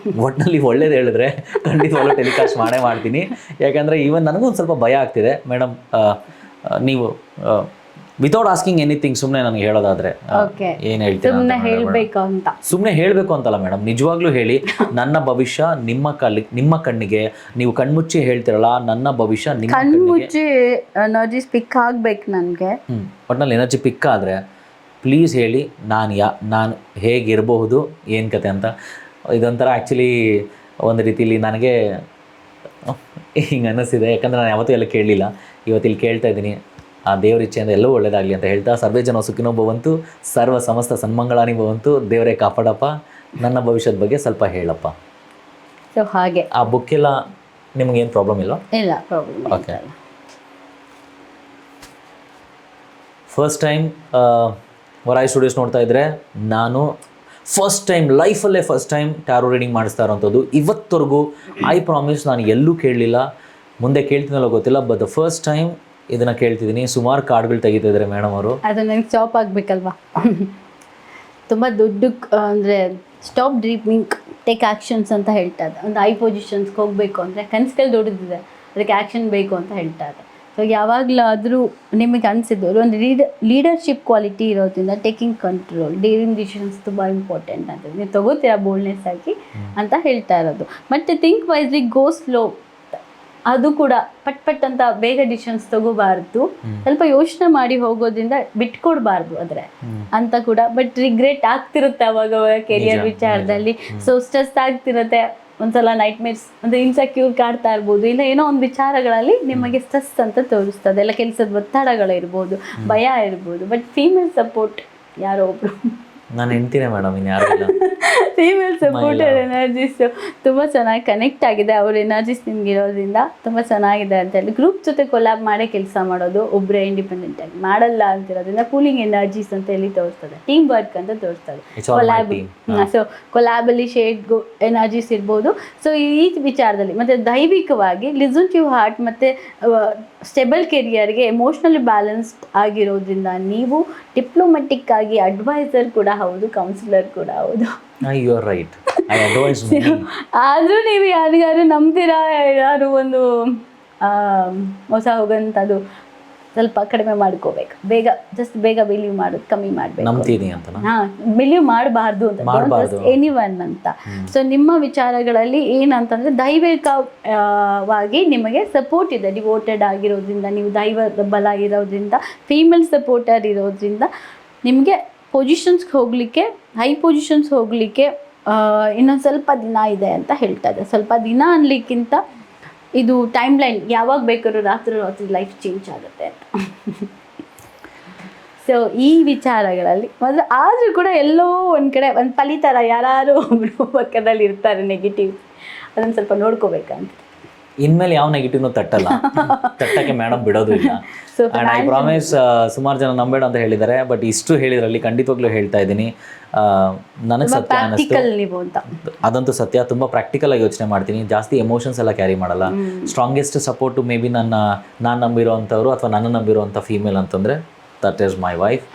ಒಟ್ಟಿನಲ್ಲಿ ಒಳ್ಳೇದು ಹೇಳಿದ್ರೆ ಖಂಡಿತವಾಗ್ಲೂ ಟೆಲಿಕಾಸ್ಟ್ ಮಾಡ್ತೀನಿ. ಯಾಕಂದರೆ ಈವನ್ ನನಗೂ ಒಂದು ಸ್ವಲ್ಪ ಭಯ ಆಗ್ತಿದೆ. ಮೇಡಮ್, ನೀವು ವಿತೌಟ್ ಆಸ್ಕಿಂಗ್ ಎನಿಥಿಂಗ್ ಸುಮ್ಮನೆ ನನಗೆ ಹೇಳೋದಾದ್ರೆ ಏನು ಹೇಳ್ತೀರಾ? ಸುಮ್ಮನೆ ಹೇಳಬೇಕು ಅಂತಲ್ಲ ಮೇಡಮ್, ನಿಜವಾಗ್ಲೂ ಹೇಳಿ. ನನ್ನ ಭವಿಷ್ಯ ನಿಮ್ಮ ಕಣ್ಣಿಗೆ ನೀವು ಕಣ್ಮುಚ್ಚಿ ಹೇಳ್ತಿರಲ್ಲ, ನನ್ನ ಭವಿಷ್ಯ ನಿಮ್ಮ ಕಣ್ಮುಚ್ಚಿ ಎನರ್ಜಿ ಪಿಕ್ ಆಗ್ಬೇಕು ನನಗೆ. ಒಟ್ಟಿನಲ್ಲಿ ಎನರ್ಜಿ ಪಿಕ್ ಆದರೆ ಪ್ಲೀಸ್ ಹೇಳಿ, ನಾನು ಹೇಗಿರಬಹುದು, ಏನು ಕತೆ ಅಂತ. ಇದೊಂಥರ ಆ್ಯಕ್ಚುಲಿ ಒಂದು ರೀತಿಲಿ ನನಗೆ ಹಿಂಗೆ ಅನ್ನಿಸ್ತಿದೆ. ಯಾಕಂದರೆ ನಾನು ಯಾವತ್ತೂ ಎಲ್ಲ ಕೇಳಲಿಲ್ಲ, ಇವತ್ತಿಲ್ಲಿ ಕೇಳ್ತಾ ಇದ್ದೀನಿ. ಆ ದೇವರ ಇಚ್ಛೆಯಿಂದ ಎಲ್ಲವೂ ಒಳ್ಳೆಯದಾಗಲಿ ಅಂತ ಹೇಳ್ತಾ, ಸರ್ವೇ ಜನ ಸುಖಿನೋ ಭವಂತು, ಸರ್ವ ಸಮಸ್ತ ಸನ್ಮಂಗಳಾನಿ ಭವಂತು. ದೇವರೇ ಕಾಪಾಡಪ್ಪ. ನನ್ನ ಭವಿಷ್ಯದ ಬಗ್ಗೆ ಸ್ವಲ್ಪ ಹೇಳಪ್ಪ. ಸೊ ಹಾಗೆ ಆ ಬುಕ್ ಎಲ್ಲ ನಿಮಗೇನು ಪ್ರಾಬ್ಲಮ್ ಇಲ್ಲ? ಇಲ್ಲ ಪ್ರಾಬ್ಲಮ್. ಓಕೆ. ಫಸ್ಟ್ ಟೈಮ್ ವರಾಯ್ ಸ್ಟುಡಿಯೋಸ್ ನೋಡ್ತಾ ಇದ್ದರೆ, ನಾನು ಲೈಫಲ್ಲೇ ಫಸ್ಟ್ ಟೈಮ್ ಟ್ಯಾರೋ ರೀಡಿಂಗ್ ಮಾಡಿಸ್ತಾ ಇರೋವಂಥದ್ದು. ಇವತ್ತವರೆಗೂ ಐ ಪ್ರಾಮಿಸ್ ನಾನು ಎಲ್ಲೂ ಕೇಳಲಿಲ್ಲ, ಮುಂದೆ ಕೇಳ್ತೀನಲ್ಲೋ ಗೊತ್ತಿಲ್ಲ, ಬಟ್ ದ ಫಸ್ಟ್ ಟೈಮ್ ಇದನ್ನು ಕೇಳ್ತಿದ್ದೀನಿ. ಸುಮಾರು ಕಾರ್ಡ್ಗಳು ತೆಗಿತಿದ್ದಾರೆ ಮೇಡಮ್ ಅವರು. ಅದು ನನಗೆ ಸ್ಟಾಪ್ ಆಗಬೇಕಲ್ವಾ. ತುಂಬ ದೊಡ್ಡ ಅಂದರೆ ಸ್ಟಾಪ್ ಡ್ರೀಮಿಂಗ್, ಟೇಕ್ ಆ್ಯಕ್ಷನ್ಸ್ ಅಂತ ಹೇಳ್ತಾ ಇದೆ. ಒಂದು ಐ ಪೊಸಿಷನ್ಸ್ಗೆ ಹೋಗಬೇಕು ಅಂದರೆ ಕನಸುಗಳು ದೊಡ್ಡದಿದೆ, ಅದಕ್ಕೆ ಆ್ಯಕ್ಷನ್ ಬೇಕು ಅಂತ ಹೇಳ್ತಾ ಇದೆ. ಸೊ ಯಾವಾಗಲಾದರೂ ನಿಮಗೆ ಅನಿಸಿದ್ದು ಒಂದು ಲೀಡರ್ಶಿಪ್ ಕ್ವಾಲಿಟಿ ಇರೋದ್ರಿಂದ ಟೇಕಿಂಗ್ ಕಂಟ್ರೋಲ್, ಡೇರಿಂಗ್ ಡಿಸಿಷನ್ಸ್ ತುಂಬ ಇಂಪಾರ್ಟೆಂಟ್ ಅಂತ ನೀವು ತಗೋತೀರಾ ಬೋಲ್ಡ್ನೆಸ್ ಆಗಿ ಅಂತ ಹೇಳ್ತಾ ಇರೋದು. ಮತ್ತು ಥಿಂಕ್ ವೈಸ್ಲಿ, ಗೋ ಸ್ಲೋ. ಅದು ಕೂಡ ಪಟ್ ಅಂತ ಬೇಗ ಡಿಸಿಷನ್ಸ್ ತಗೋಬಾರ್ದು, ಸ್ವಲ್ಪ ಯೋಚನೆ ಮಾಡಿ ಹೋಗೋದ್ರಿಂದ ಬಿಟ್ಕೊಡ್ಬಾರ್ದು ಆದ್ರೆ ಅಂತ ಕೂಡ. ಬಟ್ ರಿಗ್ರೆಟ್ ಆಗ್ತಿರುತ್ತೆ ಅವಾಗ ಕೆರಿಯರ್ ವಿಚಾರದಲ್ಲಿ. ಸೊ ಸ್ಟ್ರೆಸ್ ಆಗ್ತಿರುತ್ತೆ, ಒಂದ್ಸಲ ನೈಟ್ ಮೇರ್ಸ್ ಅಂದ್ರೆ ಇನ್ಸೆಕ್ಯೂರ್ ಕಾಡ್ತಾ ಇರ್ಬೋದು, ಇಲ್ಲ ಏನೋ ಒಂದು ವಿಚಾರಗಳಲ್ಲಿ ನಿಮಗೆ ಸ್ಟ್ರೆಸ್ ಅಂತ ತೋರಿಸ್ತದೆ, ಎಲ್ಲ ಕೆಲಸದ ಒತ್ತಡಗಳಿರ್ಬೋದು, ಭಯ ಇರ್ಬೋದು. ಬಟ್ ಫೀಮೇಲ್ ಸಪೋರ್ಟ್ ಯಾರೋ ಒಬ್ರು ನಾನು ಹೆಂಡ್ತಿನೇ ಮೇಡಮ್, ಇನ್ನು ಯಾರು ಇಲ್ಲ. ಫೀಮೇಲ್ ಸಪೋರ್ಟರ್ ಎನರ್ಜೀಸ್ ತುಂಬ ಚೆನ್ನಾಗಿ ಕನೆಕ್ಟ್ ಆಗಿದೆ. ಅವ್ರ ಎನರ್ಜೀಸ್ ನಿಮ್ಗೆ ಇರೋದ್ರಿಂದ ತುಂಬ ಚೆನ್ನಾಗಿದೆ ಅಂತ ಹೇಳಿ ಗ್ರೂಪ್ ಜೊತೆ ಕೊಲಾಬ್ ಮಾಡೇ ಕೆಲಸ ಮಾಡೋದು, ಒಬ್ಬರೇ ಇಂಡಿಪೆಂಡೆಂಟ್ ಆಗಿ ಮಾಡಲ್ಲ ಅಂತಿರೋದ್ರಿಂದ ಕೂಲಿಂಗ್ ಎನರ್ಜೀಸ್ ಅಂತ ಹೇಳಿ ತೋರಿಸ್ತದೆ, ಟೀಮ್ ವರ್ಕ್ ಅಂತ ತೋರಿಸ್ತದೆ. ಕೊಲಾಬ್, ಸೊ ಕೊಲಾಬಲ್ಲಿ ಶೇಡ್ ಎನರ್ಜೀಸ್ ಇರ್ಬೋದು. ಸೊ ಈ ವಿಚಾರದಲ್ಲಿ ಮತ್ತೆ ದೈವಿಕವಾಗಿ ಲಿಸನ್ ಟು ಹಾರ್ಟ್ ಮತ್ತೆ ಸ್ಟೆಬಲ್ ಕೆರಿಯರ್ಗೆ ಎಮೋಷ್ನಲಿ ಬ್ಯಾಲೆನ್ಸ್ಡ್ ಆಗಿರೋದ್ರಿಂದ ನೀವು ಡಿಪ್ಲೊಮೆಟಿಕ್ ಆಗಿ ಅಡ್ವೈಸರ್ ಕೂಡ ಹೌದು, ಕೌನ್ಸಿಲರ್ ಕೂಡ ಹೌದು. You are right, I advise. ಆದರೂ ನೀವು ಯಾರಿಗಾರು ನಂಬ್ತೀರಾ, ಯಾರು ಒಂದು ಮೋಸ ಹೋಗಂಥದ್ದು ಸ್ವಲ್ಪ ಕಡಿಮೆ ಮಾಡ್ಕೋಬೇಕು, ಬೇಗ ಬಿಲೀವ್ ಮಾಡೋದು ಕಮ್ಮಿ ಮಾಡಬೇಕು. ನಂಬ್ತೀನಿ ಅಂತ ಬಿಲೀವ್ ಮಾಡಬಾರ್ದು ಅಂತ ಎನಿವನ್ ಅಂತ. ಸೊ ನಿಮ್ಮ ವಿಚಾರಗಳಲ್ಲಿ ಏನಂತಂದ್ರೆ ದೈವಿಕವಾಗಿ ನಿಮಗೆ ಸಪೋರ್ಟ್ ಇದೆ, ಡಿವೋಟೆಡ್ ಆಗಿರೋದ್ರಿಂದ, ನೀವು ದೈವದ ಬಲ ಇರೋದ್ರಿಂದ, ಫೀಮೇಲ್ ಸಪೋರ್ಟರ್ ಇರೋದ್ರಿಂದ ನಿಮಗೆ ಪೊಸಿಷನ್ಸ್ಗೆ ಹೋಗಲಿಕ್ಕೆ, ಹೈ ಪೊಸಿಷನ್ಸ್ ಹೋಗಲಿಕ್ಕೆ ಇನ್ನೊಂದು ಸ್ವಲ್ಪ ದಿನ ಇದೆ ಅಂತ ಹೇಳ್ತಾ ಇದೆ. ಸ್ವಲ್ಪ ದಿನ ಅನ್ಲಿಕ್ಕಿಂತ ಇದು ಟೈಮ್ ಲೈನ್, ಯಾವಾಗ ಬೇಕಾದ್ರೂ ರಾತ್ರಿ ಲೈಫ್ ಚೇಂಜ್ ಆಗುತ್ತೆ ಅಂತ. ಸೊ ಈ ವಿಚಾರಗಳಲ್ಲಿ ಮೊದಲು ಆದರೂ ಕೂಡ ಎಲ್ಲೋ ಒಂದು ಕಡೆ ಒಂದು ಫಲಿತಾರ ಯಾರು ಒಬ್ಬರು ಪಕ್ಕದಲ್ಲಿ ಇರ್ತಾರೆ ನೆಗೆಟಿವ್, ಅದನ್ನು ಸ್ವಲ್ಪ ನೋಡ್ಕೋಬೇಕಂತ. ಇನ್ಮೇಲೆ ಯಾವ ನೆಗೆಟಿವ್ನು ತಟ್ಟಕ್ಕೆ ಮೇಡಮ್ ಬಿಡೋದು ಇಲ್ಲ. ಆ್ಯಂಡ್ ಐ ಪ್ರಾಮಿಸ್, ಸುಮಾರು ಜನ ನಂಬೇಡ ಅಂತ ಹೇಳಿದ್ದಾರೆ, ಬಟ್ ಇಷ್ಟು ಹೇಳಿದ್ರಲ್ಲಿ ಖಂಡಿತವಾಗ್ಲೂ ಹೇಳ್ತಾ ಇದ್ದೀನಿ, ನನಗೆ ಸತ್ಯ ಅನ್ನಿಸ್ತು. ಅದಂತೂ ಸತ್ಯ, ತುಂಬ ಪ್ರಾಕ್ಟಿಕಲ್ ಆಗಿ ಯೋಚನೆ ಮಾಡ್ತೀನಿ, ಜಾಸ್ತಿ ಎಮೋಷನ್ಸ್ ಎಲ್ಲ ಕ್ಯಾರಿ ಮಾಡಲ್ಲ. ಸ್ಟ್ರಾಂಗೆಸ್ಟ್ ಸಪೋರ್ಟು ಮೇ ಬಿ ನಾನು ನಂಬಿರೋ ಅಂಥವ್ರು ಅಥವಾ ನನ್ನ ನಂಬಿರೋ ಅಂಥ ಫೀಮೇಲ್ ಅಂತಂದರೆ that is my wife.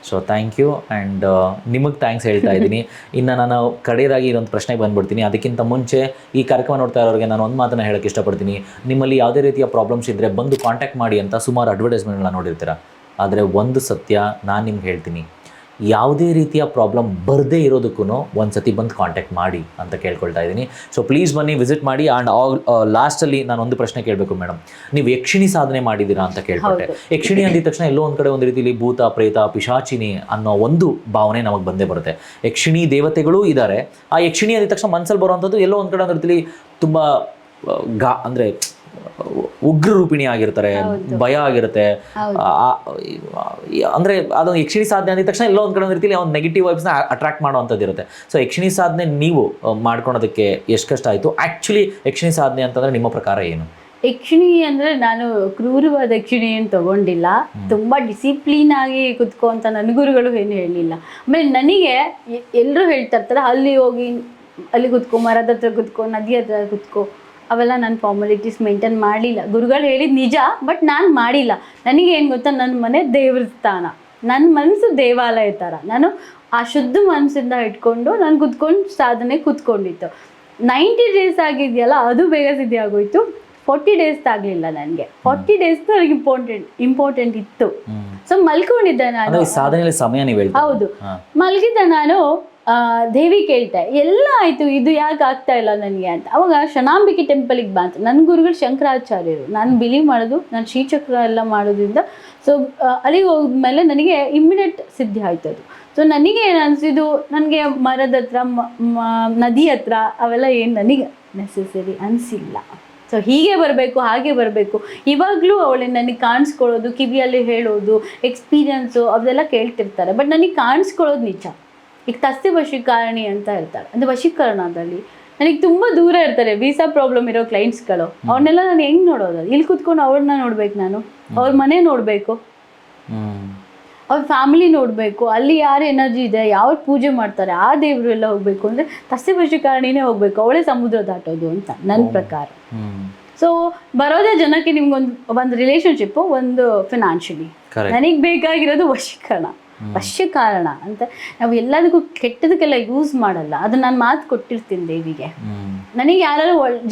So thank you, and ನಿಮಗೆ ಥ್ಯಾಂಕ್ಸ್ ಹೇಳ್ತಾ ಇದ್ದೀನಿ. ಇನ್ನು ನಾನು ಕಡೆಯದಾಗಿ ಇದೊಂದು ಪ್ರಶ್ನೆಗೆ ಬಂದುಬಿಡ್ತೀನಿ. ಅದಕ್ಕಿಂತ ಮುಂಚೆ ಈ ಕಾರ್ಯಕ್ರಮ ನೋಡ್ತಾ ಇರೋರಿಗೆ ನಾನು ಒಂದು ಮಾತನ್ನು ಹೇಳೋಕ್ಕೆ ಇಷ್ಟಪಡ್ತೀನಿ. ನಿಮ್ಮಲ್ಲಿ ಯಾವುದೇ ರೀತಿಯ ಪ್ರಾಬ್ಲಮ್ಸ್ ಇದ್ದರೆ ಬಂದು ಕಾಂಟ್ಯಾಕ್ಟ್ ಮಾಡಿ ಅಂತ ಸುಮಾರು ಅಡ್ವರ್ಟೈಸ್ಮೆಂಟ್ಗಳನ್ನ ನೋಡಿರ್ತೀರ. ಆದರೆ ಒಂದು ಸತ್ಯ ನಾನು ನಿಮ್ಗೆ ಹೇಳ್ತೀನಿ, ಯಾವುದೇ ರೀತಿಯ ಪ್ರಾಬ್ಲಮ್ ಬರದೇ ಇರೋದಕ್ಕೂ ಒಂದು ಸತಿ ಬಂದು ಕಾಂಟ್ಯಾಕ್ಟ್ ಮಾಡಿ ಅಂತ ಕೇಳ್ಕೊಳ್ತಾ ಇದ್ದೀನಿ. ಸೊ ಪ್ಲೀಸ್ ಬನ್ನಿ, ವಿಸಿಟ್ ಮಾಡಿ. ಆ್ಯಂಡ್ ಲಾಸ್ಟಲ್ಲಿ ನಾನು ಒಂದು ಪ್ರಶ್ನೆ ಕೇಳಬೇಕು ಮೇಡಮ್, ನೀವು ಯಕ್ಷಿಣಿ ಸಾಧನೆ ಮಾಡಿದ್ದೀರಾ ಅಂತ ಕೇಳ್ಪಟ್ಟೆ. ಯಕ್ಷಿಣಿ ಅಂದಿದ ತಕ್ಷಣ ಎಲ್ಲೋ ಒಂದು ಕಡೆ ಒಂದು ರೀತಿಯಲ್ಲಿ ಭೂತ, ಪ್ರೇತ, ಪಿಶಾಚಿನಿ ಅನ್ನೋ ಒಂದು ಭಾವನೆ ನಮಗೆ ಬಂದೇ ಬರುತ್ತೆ. ಯಕ್ಷಿಣಿ ದೇವತೆಗಳೂ ಇದ್ದಾರೆ. ಆ ಯಕ್ಷಿಣಿ ಅಂದಿದ ತಕ್ಷಣ ಮನಸ್ಸಲ್ಲಿ ಬರುವಂಥದ್ದು ಎಲ್ಲೋ ಒಂದು ಕಡೆ ಒಂದು ರೀತಿಯಲ್ಲಿ ತುಂಬ ಅಂದರೆ ಉಗ್ರ ರೂಪಿಣಿ ಆಗಿರ್ತಾರೆ, ಭಯ ಆಗಿರುತ್ತೆ. ಅಂದರೆ ಅದೊಂದು ಯಕ್ಷಿಣಿ ಸಾಧನೆ ಅಂದಿದ ತಕ್ಷಣ ಎಲ್ಲೋ ಒಂದು ಕಡೆ ಒಂದು ರೀತಿಯಲ್ಲಿ ಒಂದು ನೆಗೆಟಿವ್ ವೈಬ್ಸ್ನ ಅಟ್ರಾಕ್ಟ್ ಮಾಡೋವಂಥದ್ದು ಇರುತ್ತೆ. ಸೊ ಯಕ್ಷಿಣಿ ಸಾಧನೆ ನೀವು ಮಾಡ್ಕೊಳೋದಕ್ಕೆ ಎಷ್ಟು ಕಷ್ಟ ಆಯಿತು? ಆ್ಯಕ್ಚುಲಿ ಯಕ್ಷಿಣಿ ಸಾಧನೆ ಅಂತಂದರೆ ನಿಮ್ಮ ಪ್ರಕಾರ ಏನು? ಯಕ್ಷಿಣಿ ಅಂದರೆ ನಾನು ಕ್ರೂರವಾದ ಯಕ್ಷಿಣಿ ಏನು ತಗೊಂಡಿಲ್ಲ, ತುಂಬ ಡಿಸಿಪ್ಲಿನ್ ಆಗಿ ಕುತ್ಕೋ ಅಂತ ನನ್ನ ಗುರುಗಳು ಏನು ಹೇಳಿಲ್ಲ. ಆಮೇಲೆ ನನಗೆ ಎಲ್ಲರೂ ಹೇಳ್ತಾ ಇರ್ತಾರೆ, ಅಲ್ಲಿ ಹೋಗಿ ಅಲ್ಲಿ ಕುತ್ಕೋ, ಮರದ ಹತ್ರ ಕುತ್ಕೋ, ನದಿ ಹತ್ರ ಕುತ್ಕೋ, ಅವೆಲ್ಲ ನಾನು ಫಾರ್ಮಾಲಿಟೀಸ್ ಮೇಂಟೈನ್ ಮಾಡಲಿಲ್ಲ. ಗುರುಗಳು ಹೇಳಿದ ನಿಜ, ಬಟ್ ನಾನು ಮಾಡಿಲ್ಲ. ನನಗೆ ಏನು ಗೊತ್ತಾ, ನನ್ನ ಮನೆ ದೇವ್ರ ಸ್ಥಾನ, ನನ್ನ ಮನಸ್ಸು ದೇವಾಲಯ ಥರ. ನಾನು ಆ ಶುದ್ಧ ಮನಸ್ಸಿಂದ ಇಟ್ಕೊಂಡು ನಾನು ಕುತ್ಕೊಂಡು ಸಾಧನೆ ಕೂತ್ಕೊಂಡಿತ್ತು. 90 days ಆಗಿದೆಯಲ್ಲ, ಅದು ಬೇಗ ಸಿದ್ಧಿ ಆಗೋಯ್ತು. 40 days ಆಗಲಿಲ್ಲ ನನಗೆ. 40 days ನನಗೆ ಇಂಪಾರ್ಟೆಂಟ್ ಇತ್ತು. ಸೊ ಮಲ್ಕೊಂಡಿದ್ದೆ ನಾನು, ಸಾಧನೆಯಲ್ಲಿ ಸಮಯ ನೀವು ಹೇಳ್ತಾ. ಹೌದು, ಮಲಗಿದ್ದೆ ನಾನು. ದೇವಿ ಕೇಳ್ತೆ, ಎಲ್ಲ ಆಯಿತು, ಇದು ಯಾಕೆ ಆಗ್ತಾ ಇಲ್ಲ ನನಗೆ ಅಂತ. ಅವಾಗ ಶನಾಂಬಿಕೆ ಟೆಂಪಲಿಗೆ ಬಂತು. ನನ್ನ ಗುರುಗಳು ಶಂಕರಾಚಾರ್ಯರು. ನಾನು ಬಿಲೀವ್ ಮಾಡೋದು, ನಾನು ಶ್ರೀಚಕ್ರ ಎಲ್ಲ ಮಾಡೋದ್ರಿಂದ. ಸೊ ಅಲ್ಲಿಗೆ ಹೋದ್ಮೇಲೆ ನನಗೆ ಇಮ್ಮಿಡಿಯೇಟ್ ಸಿದ್ಧಿ ಆಯ್ತು ಅದು. ಸೊ ನನಗೆ ಏನು ಅನಿಸಿದ್ದು, ನನಗೆ ಮರದ ಹತ್ರ, ನದಿ ಹತ್ರ ಅವೆಲ್ಲ ಏನು ನನಗೆ ನೆಸೆಸರಿ ಅನಿಸಿಲ್ಲ. ಸೊ ಹೀಗೆ ಬರಬೇಕು, ಹಾಗೆ ಬರಬೇಕು. ಇವಾಗಲೂ ಅವಳೆ ನನಗೆ ಕಾಣಿಸ್ಕೊಳ್ಳೋದು, ಕಿವಿಯಲ್ಲಿ ಹೇಳೋದು, ಎಕ್ಸ್ಪೀರಿಯನ್ಸು ಅದೆಲ್ಲ ಕೇಳ್ತಿರ್ತಾರೆ. ಬಟ್ ನನಗೆ ಕಾಣಿಸ್ಕೊಳ್ಳೋದು ನಿಜ. ಈಗ ತಸ್ತಿ ವಶೀಕರಣಿ ಅಂತ ಇರ್ತಾರೆ, ಅಂದರೆ ವಶೀಕರಣದಲ್ಲಿ ನನಗೆ ತುಂಬ ದೂರ ಇರ್ತಾರೆ ವೀಸಾ ಪ್ರಾಬ್ಲಮ್ ಇರೋ ಕ್ಲೈಂಟ್ಸ್ಗಳು. ಅವ್ರನ್ನೆಲ್ಲ ನಾನು ಹೆಂಗೆ ನೋಡೋದು? ಇಲ್ಲಿ ಕೂತ್ಕೊಂಡು ಅವ್ರನ್ನ ನೋಡ್ಬೇಕು, ನಾನು ಅವ್ರ ಮನೆ ನೋಡಬೇಕು, ಅವ್ರ ಫ್ಯಾಮಿಲಿ ನೋಡಬೇಕು, ಅಲ್ಲಿ ಯಾರು ಎನರ್ಜಿ ಇದೆ, ಯಾವ ಪೂಜೆ ಮಾಡ್ತಾರೆ, ಆ ದೇವರು ಎಲ್ಲ ಹೋಗಬೇಕು. ಅಂದರೆ ತಸ್ತಿ ವಶೀಕರಣಿನೇ ಹೋಗಬೇಕು, ಅವಳೇ ಸಮುದ್ರ ದಾಟೋದು ಅಂತ ನನ್ನ ಪ್ರಕಾರ. ಸೊ ಬರೋದೇ ಜನಕ್ಕೆ ನಿಮ್ಗೊಂದು ರಿಲೇಶನ್ಶಿಪ್ಪು, ಒಂದು ಫಿನಾನ್ಷಿಯಲಿ. ನನಗೆ ಬೇಕಾಗಿರೋದು ವಶೀಕರಣ ಅಂತ. ನಾವು ಎಲ್ಲದಕ್ಕೂ ಕೆಟ್ಟದಕ್ಕೆಲ್ಲ ಯೂಸ್ ಮಾಡಲ್ಲ. ಅದು ನಾನು ಮಾತು ಕೊಟ್ಟಿರ್ತೀನಿ ದೇವಿಗೆ. ನನಗೆ ಯಾರು